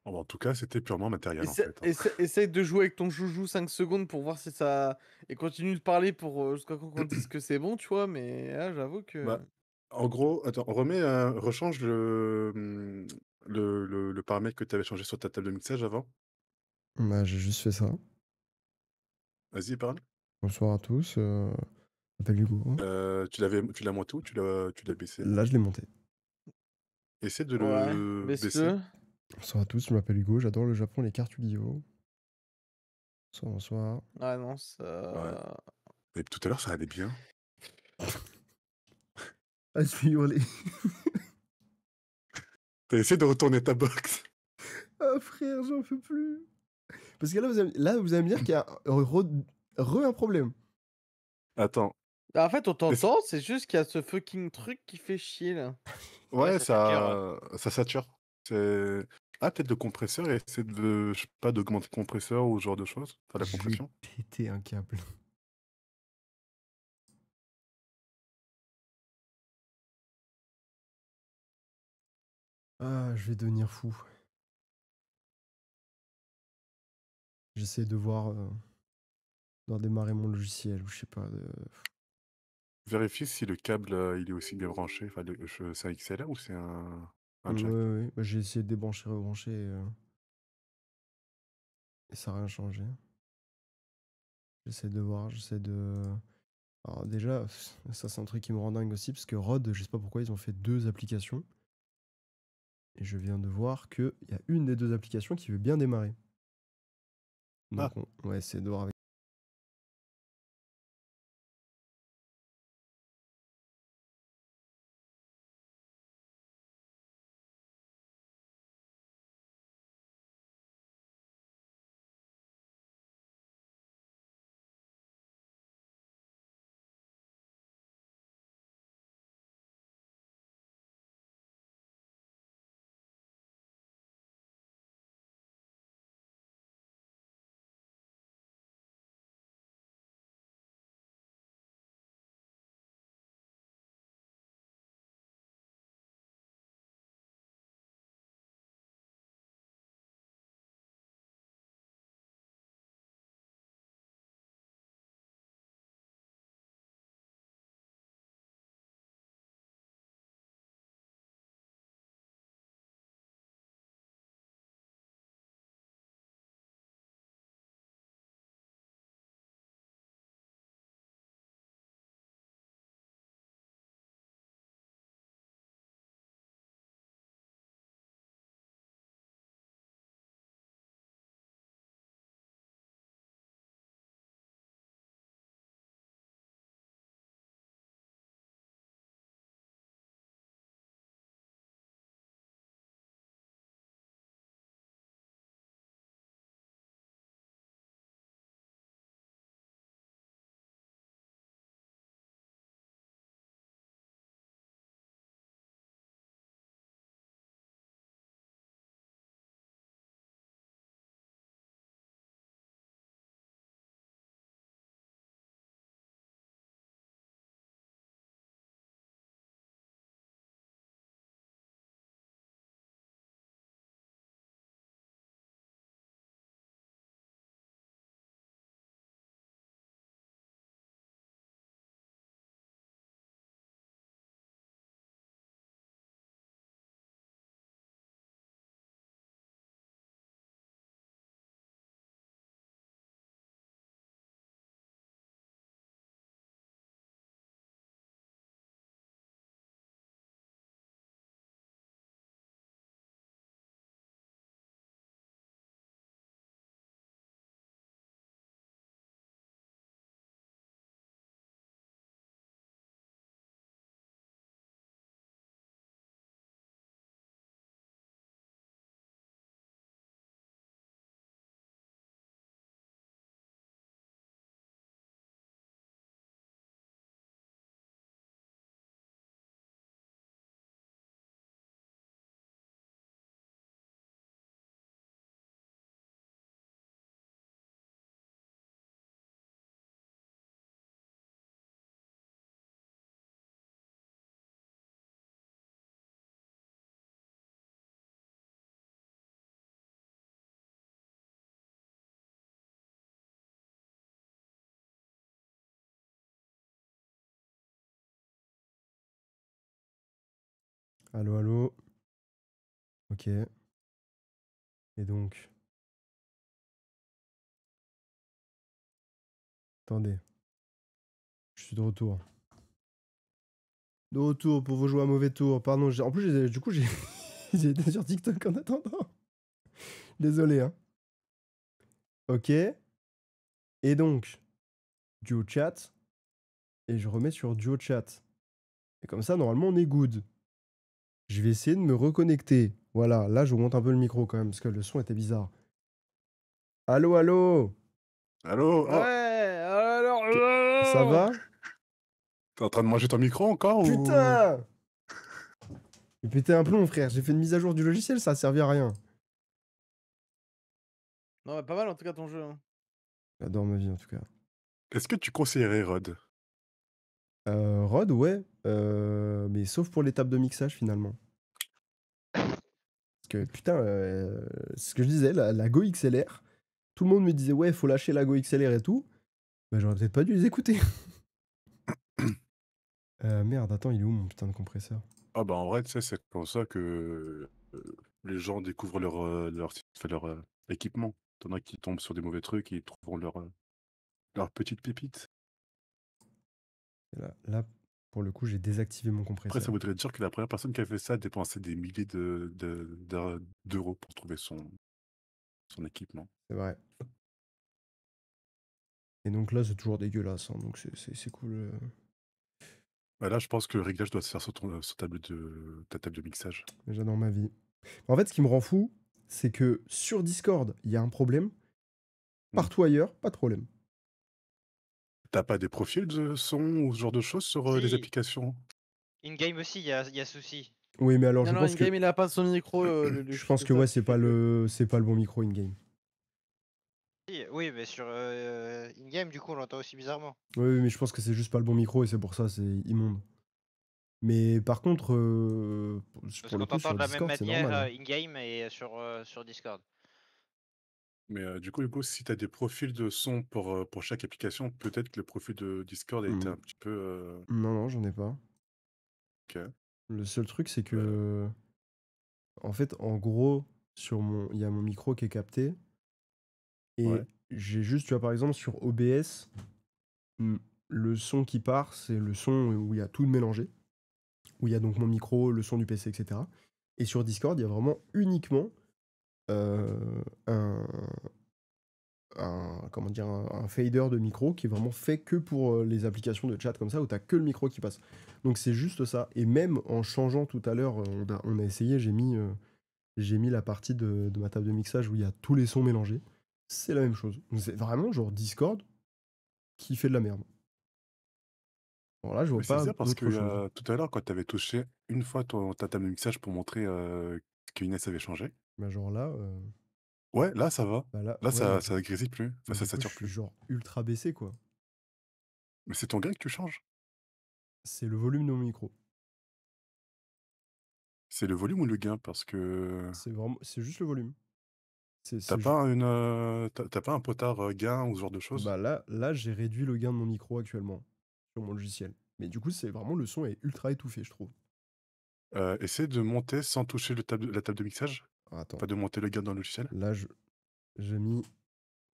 En tout cas, c'était purement matériel, en Essa- fait. Essaye de jouer avec ton joujou 5 secondes pour voir si ça. Et continue de parler pour jusqu'à quand on dise que c'est bon, tu vois, mais là, j'avoue que. Bah, en gros, attends, rechange le paramètre que tu avais changé sur ta table de mixage avant. Bah, j'ai juste fait ça. Vas-y, parle. Bonsoir à tous, je m'appelle Hugo. Tu l'as monté ou tu l'as baissé? Là, je l'ai monté. Essaie de Ouais, le baisser. baisse-le. Bonsoir à tous, je m'appelle Hugo, j'adore le Japon et les cartes Yu-Gi-Oh! Bonsoir, bonsoir. Ah non, Ouais. ça. Et tout à l'heure, ça allait bien. Ah, je vais hurler. T'as essayé de retourner ta box. Ah, frère, j'en peux plus. Parce que là, vous allez me dire qu'il y a un problème. Attends. Ah, en fait, on Essa- t'entend, c'est juste qu'il y a ce fucking truc qui fait chier là. Ouais, ça sature. ça sature. C'est... Ah, peut-être le compresseur et essayer de, je sais pas, d'augmenter le compresseur ou ce genre de choses. Enfin, la Je vais compression. péter un câble. Ah, je vais devenir fou. J'essaie de voir, d'en démarrer mon logiciel ou je sais pas. Vérifie si le câble, il est aussi bien branché. Enfin, c'est un XLR ou c'est un Ouais, jack? ouais. Bah, j'ai essayé de débrancher, rebrancher et ça n'a rien changé. J'essaie de voir, j'essaie de. Alors déjà, ça c'est un truc qui me rend dingue aussi parce que Rode, je sais pas pourquoi ils ont fait 2 applications et je viens de voir qu'il y a une des 2 applications qui veut bien démarrer. Ah. Donc on va essayer de voir avec Allô, allô. Ok. Et donc, attendez, je suis de retour. De retour pour vous jouer à mauvais tour. Pardon, en plus, du coup, j'ai j'ai été sur TikTok en attendant. Désolé, hein. Ok. Et donc, duo chat. Et je remets sur duo chat. Et comme ça, normalement, on est good. Je vais essayer de me reconnecter. Voilà, là, j'augmente un peu le micro quand même, parce que le son était bizarre. Allô, allô. Allô? Ouais, Oh, Ça va? t'es en train de manger ton micro encore ou... Putain! Mais pété un plomb, frère. J'ai fait une mise à jour du logiciel, ça a servi à rien. Non, mais pas mal en tout cas ton jeu. Hein. J'adore ma vie, en tout cas. Est-ce que tu conseillerais Rod? Rod, ouais. Mais sauf pour l'étape de mixage, finalement. Parce que, putain, c'est ce que je disais, la Go XLR, tout le monde me disait, ouais, faut lâcher la Go XLR et tout. Bah, j'aurais peut-être pas dû les écouter. Merde, attends, il est où mon putain de compresseur? Ah bah en vrai, tu sais, c'est comme ça que les gens découvrent leur équipement. T'en as qui tombent sur des mauvais trucs et ils trouveront leur petite pépite. Et là, pour le coup, j'ai désactivé mon Après, compresseur. ça voudrait dire que la première personne qui a fait ça a dépensé des milliers d'euros pour trouver son équipement. C'est vrai. Et donc là, c'est toujours dégueulasse, hein, donc c'est cool. Bah là, je pense que le réglage doit se faire sur ta table de mixage. Mais j'adore ma vie. En fait, ce qui me rend fou, c'est que sur Discord, il y a un problème. Partout ailleurs, pas de problème. T'as pas des profils de son ou ce genre de choses sur les Si. applications? In-game aussi, il y a souci. Oui, mais alors Non, je non, pense que in-game, il a pas son micro. je pense que ouais, c'est pas le bon micro in-game. Si, oui, mais sur in-game, du coup, on l'entend aussi bizarrement. Oui, mais je pense que c'est juste pas le bon micro et c'est pour ça, c'est immonde. Mais par contre, Parce pour qu'on le coup, t'entend sur de la même Discord, c'est manière normal. in-game et sur Discord. Mais du coup, si tu as des profils de son pour chaque application, peut-être que le profil de Discord a été un petit peu... Non, non, j'en ai pas. Ok. Le seul truc, c'est que, en fait, en gros, il y a mon micro qui est capté. Et Ouais. j'ai juste, tu vois, par exemple, sur OBS, le son qui part, c'est le son où il y a tout mélangé. Où il y a donc mon micro, le son du PC, etc. Et sur Discord, il y a vraiment uniquement un, comment dire, un fader de micro qui est vraiment fait que pour les applications de chat comme ça, où tu que le micro qui passe. Donc c'est juste ça. Et même en changeant tout à l'heure, on a essayé, j'ai mis la partie de ma table de mixage où il y a tous les sons mélangés. C'est la même chose. Donc c'est vraiment genre Discord qui fait de la merde. Alors là, je vois Mais c'est pas bizarre parce d'autre chose. que tout à l'heure, quand tu avais touché une fois ta table de mixage pour montrer qu'Inès avait changé, Bah genre là, ouais, là, ça va. bah là, Là, ouais, mais ça grésille plus. Enfin, ça du coup, je sature suis plus. genre ultra baissé, quoi. Mais c'est ton gain que tu changes. C'est le volume de mon micro. C'est le volume ou le gain? Parce que C'est juste le volume. t'as C'est pas t'as pas un potard gain ou ce genre de choses? Bah là, j'ai réduit le gain de mon micro actuellement sur mon logiciel. Mais du coup, c'est vraiment le son est ultra étouffé, je trouve. Essaie de monter sans toucher la table de mixage. Ah, attends, Pas de monter le gain dans le logiciel. là, j'ai mis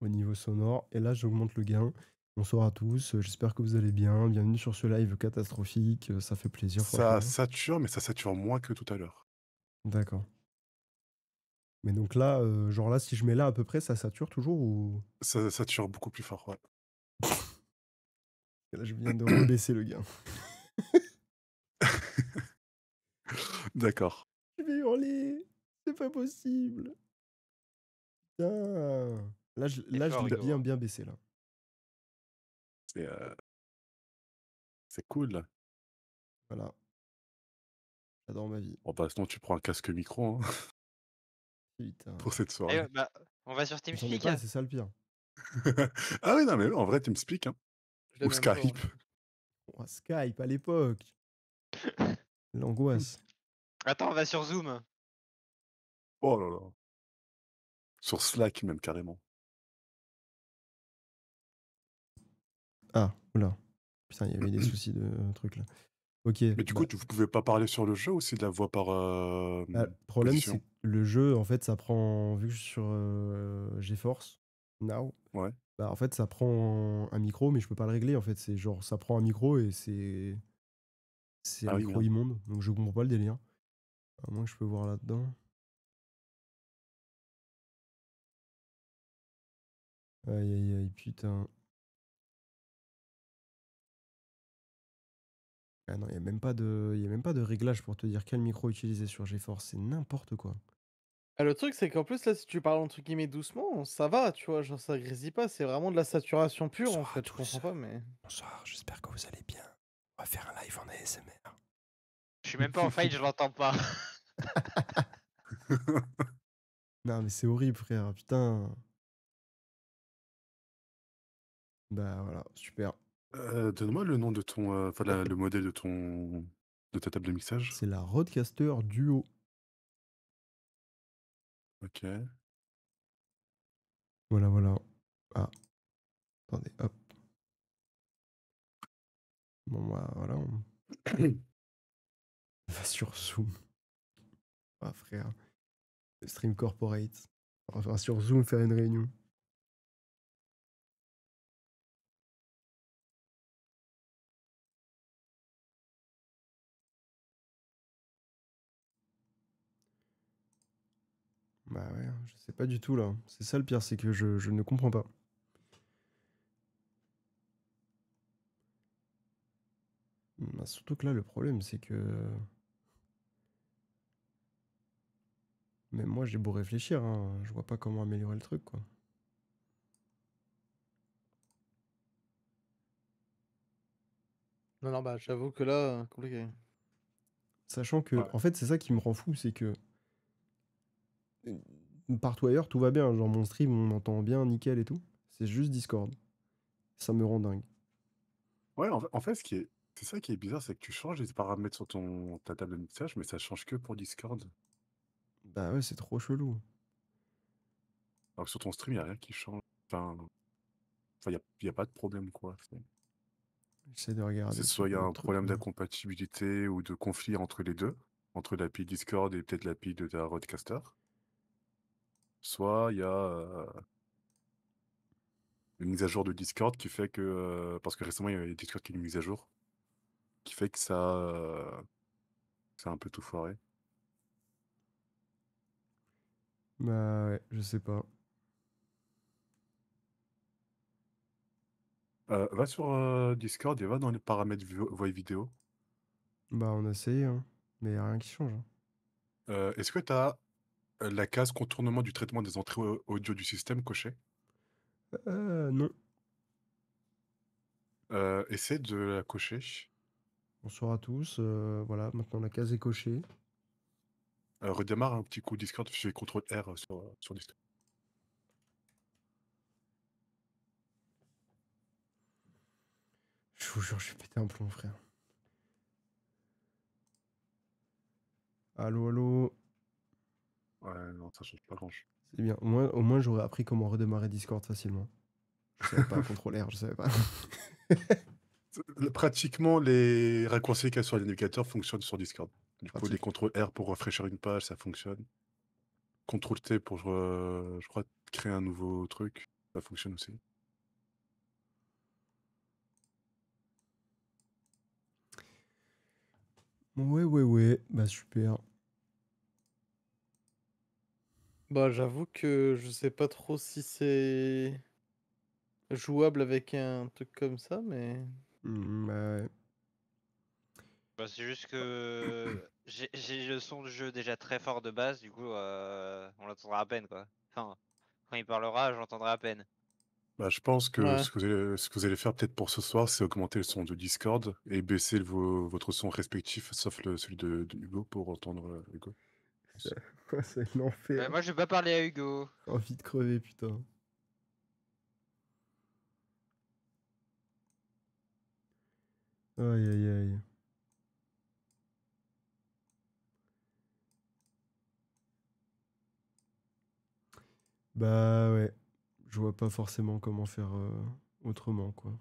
au niveau sonore et là, j'augmente le gain. Bonsoir à tous, j'espère que vous allez bien. Bienvenue sur ce live catastrophique. Ça fait plaisir, Ça franchement. sature, mais ça sature moins que tout à l'heure. D'accord. Mais donc là, genre là, si je mets là à peu près, ça sature toujours ou. Ça sature beaucoup plus fort, ouais. Et là, je viens de rebaisser le gain. D'accord. Je vais hurler. C'est pas possible. Putain. Là, je fort, l'ai Hugo, hein. bien baissé là. C'est cool. Voilà. J'adore ma vie. Bon, bah, sinon, tu prends un casque micro hein, Putain. pour cette Eh, soirée. bah, on va sur J'en ai TeamSpeak. pas, c'est ça le pire. Ah oui, non, mais en vrai, TeamSpeak, hein. Je l'ai Ou même pas, Skype. Oh, Skype à l'époque. L'angoisse. Attends, on va sur Zoom. Oh là là. Sur Slack, même, carrément. Ah, oula. Putain, il y avait des soucis de trucs là. Ok, Mais du coup, vous pouvez pas parler sur le jeu ou c'est de la voix par le problème, c'est position? que le jeu, en fait, ça prend, vu que je suis sur GeForce Now, Ouais. bah, en fait, ça prend un micro, mais je peux pas le régler. En fait, c'est genre, ça prend un micro et c'est un Ah oui, micro merde. immonde. Donc, je comprends pas le délire. À moins que je peux voir là-dedans. Aïe, aïe, aïe, putain. Ah non, il n'y a même pas de réglage pour te dire quel micro utiliser sur GeForce. C'est n'importe quoi. Ah, le truc, c'est qu'en plus, là, si tu parles entre guillemets doucement, ça va, tu vois, genre ça grésille pas, c'est vraiment de la saturation pure en Bonsoir à fait, je tous. comprends pas, mais. Bonsoir, j'espère que vous allez bien. On va faire un live en ASMR. Je suis même pas en fight, je l'entends pas. Non, mais c'est horrible, frère. Putain. Bah voilà, super. Donne-moi le nom de ton, enfin le modèle de ta table de mixage. C'est la Rodecaster Duo. Ok. Voilà, voilà. Ah, attendez, hop. Bon, bah, voilà. On va sur Zoom. Ah, frère. Stream Corporate. Enfin, sur Zoom, faire une réunion. Bah ouais, je sais pas du tout là. C'est ça le pire, c'est que je ne comprends pas. Bah, surtout que là, le problème, c'est que même moi, j'ai beau réfléchir, hein, je vois pas comment améliorer le truc, quoi. Non, non, bah j'avoue que là, compliqué. Sachant que, Ouais. en fait, c'est ça qui me rend fou, c'est que partout ailleurs, tout va bien. Genre, mon stream, on entend bien, nickel et tout. C'est juste Discord. Ça me rend dingue. Ouais, en fait, c'est ça qui est bizarre, c'est que tu changes les paramètres sur ta table de mixage, mais ça change que pour Discord. Bah ouais, c'est trop chelou. Alors que sur ton stream, il n'y a rien qui change. Enfin, y a pas de problème, quoi. J'essaie de regarder C'est sur soit il y a un un autre truc, problème mais... d'incompatibilité ou de conflit entre les deux, entre l'API Discord et peut-être l'API de ta Rodecaster. Soit il y a une mise à jour de Discord qui fait que, parce que récemment, il y a Discord qui a une mise à jour, qui fait que ça a un peu tout foiré. Bah ouais, je sais pas. Va sur Discord et va dans les paramètres voix et vidéo. Bah on a essayé, hein. Mais y a rien qui change, hein. Est-ce que tu as la case contournement du traitement des entrées audio du système cochée? Non. Essaie de la cocher. Bonsoir à tous. Voilà, maintenant la case est cochée. Redémarre un petit coup Discord, fais CTRL R sur Discord. Je vous jure, je vais péter un plomb, frère. Allô, allô. Ouais, non, ça change pas grand-chose. C'est bien. Au moins j'aurais appris comment redémarrer Discord facilement. Je savais pas, CTRL R, je savais pas. Pratiquement, les raccourcis qu'il y a sur les navigateurs fonctionnent sur Discord. Du coup, les Pratique. CTRL R pour rafraîchir une page, ça fonctionne. CTRL T pour, je crois, créer un nouveau truc, ça fonctionne aussi. Ouais, ouais, ouais. Bah super. Bah j'avoue que je sais pas trop si c'est jouable avec un truc comme ça, mais. Bah ouais. Bah, c'est juste que j'ai le son du jeu déjà très fort de base, du coup on l'entendra à peine quoi. Enfin, quand il parlera, j'entendrai à peine. Bah, je pense que Ouais. ce que vous allez faire peut-être pour ce soir, c'est augmenter le son de Discord et baisser votre son respectif, sauf celui de Hugo pour entendre Hugo. je pense. C'est l'enfer. Moi je vais pas parler à Hugo. Envie de crever, putain. Aïe, aïe, aïe. Bah ouais. Je vois pas forcément comment faire autrement, quoi.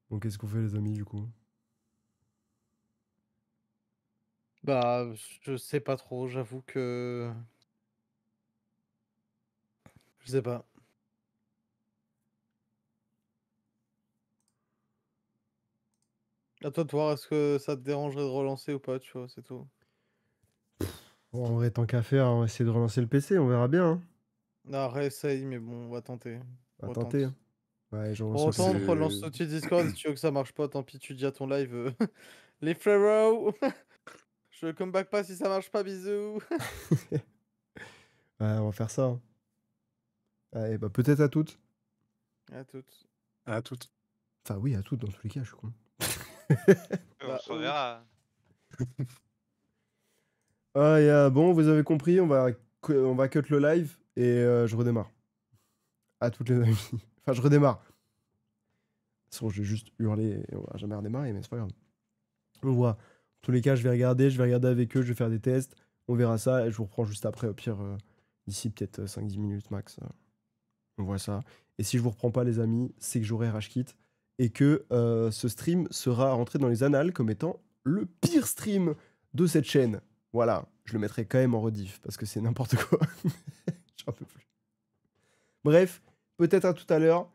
Bon, qu'est-ce qu'on fait, les amis, du coup? Bah, je sais pas trop, j'avoue que. Je sais pas. À toi de voir, est-ce que ça te dérangerait de relancer ou pas, tu vois, c'est tout. Bon, en vrai, tant qu'à faire, on va essayer de relancer le PC, on verra bien. Hein. Ah, réessaye, mais bon, on va tenter. On va Retente. tenter. Hein. Ouais, je relance On le PC. retente, relance le petit Discord, si tu veux que ça marche pas, tant pis, tu dis à ton live. Les frérots je come back pas si ça marche pas, bisous. Ouais, on va faire ça. Hein. Allez, bah peut-être à toutes. À toutes. À toutes. Enfin, oui, à toutes, dans tous les cas, je suis con. On Bah, se reverra. Ah, bon, vous avez compris, on va cut le live et je redémarre. À toutes les amis. Enfin, je redémarre. De toute façon, je vais juste hurler et on va jamais redémarrer, mais c'est pas grave. On voit. En tous les cas, je vais regarder avec eux, je vais faire des tests. On verra ça et je vous reprends juste après, au pire, d'ici peut-être 5-10 minutes max. On voit ça. Et si je vous reprends pas, les amis, c'est que j'aurai rage quit et que ce stream sera rentré dans les annales comme étant le pire stream de cette chaîne. Voilà, je le mettrai quand même en rediff parce que c'est n'importe quoi. J'en peux plus. Bref, peut-être à tout à l'heure.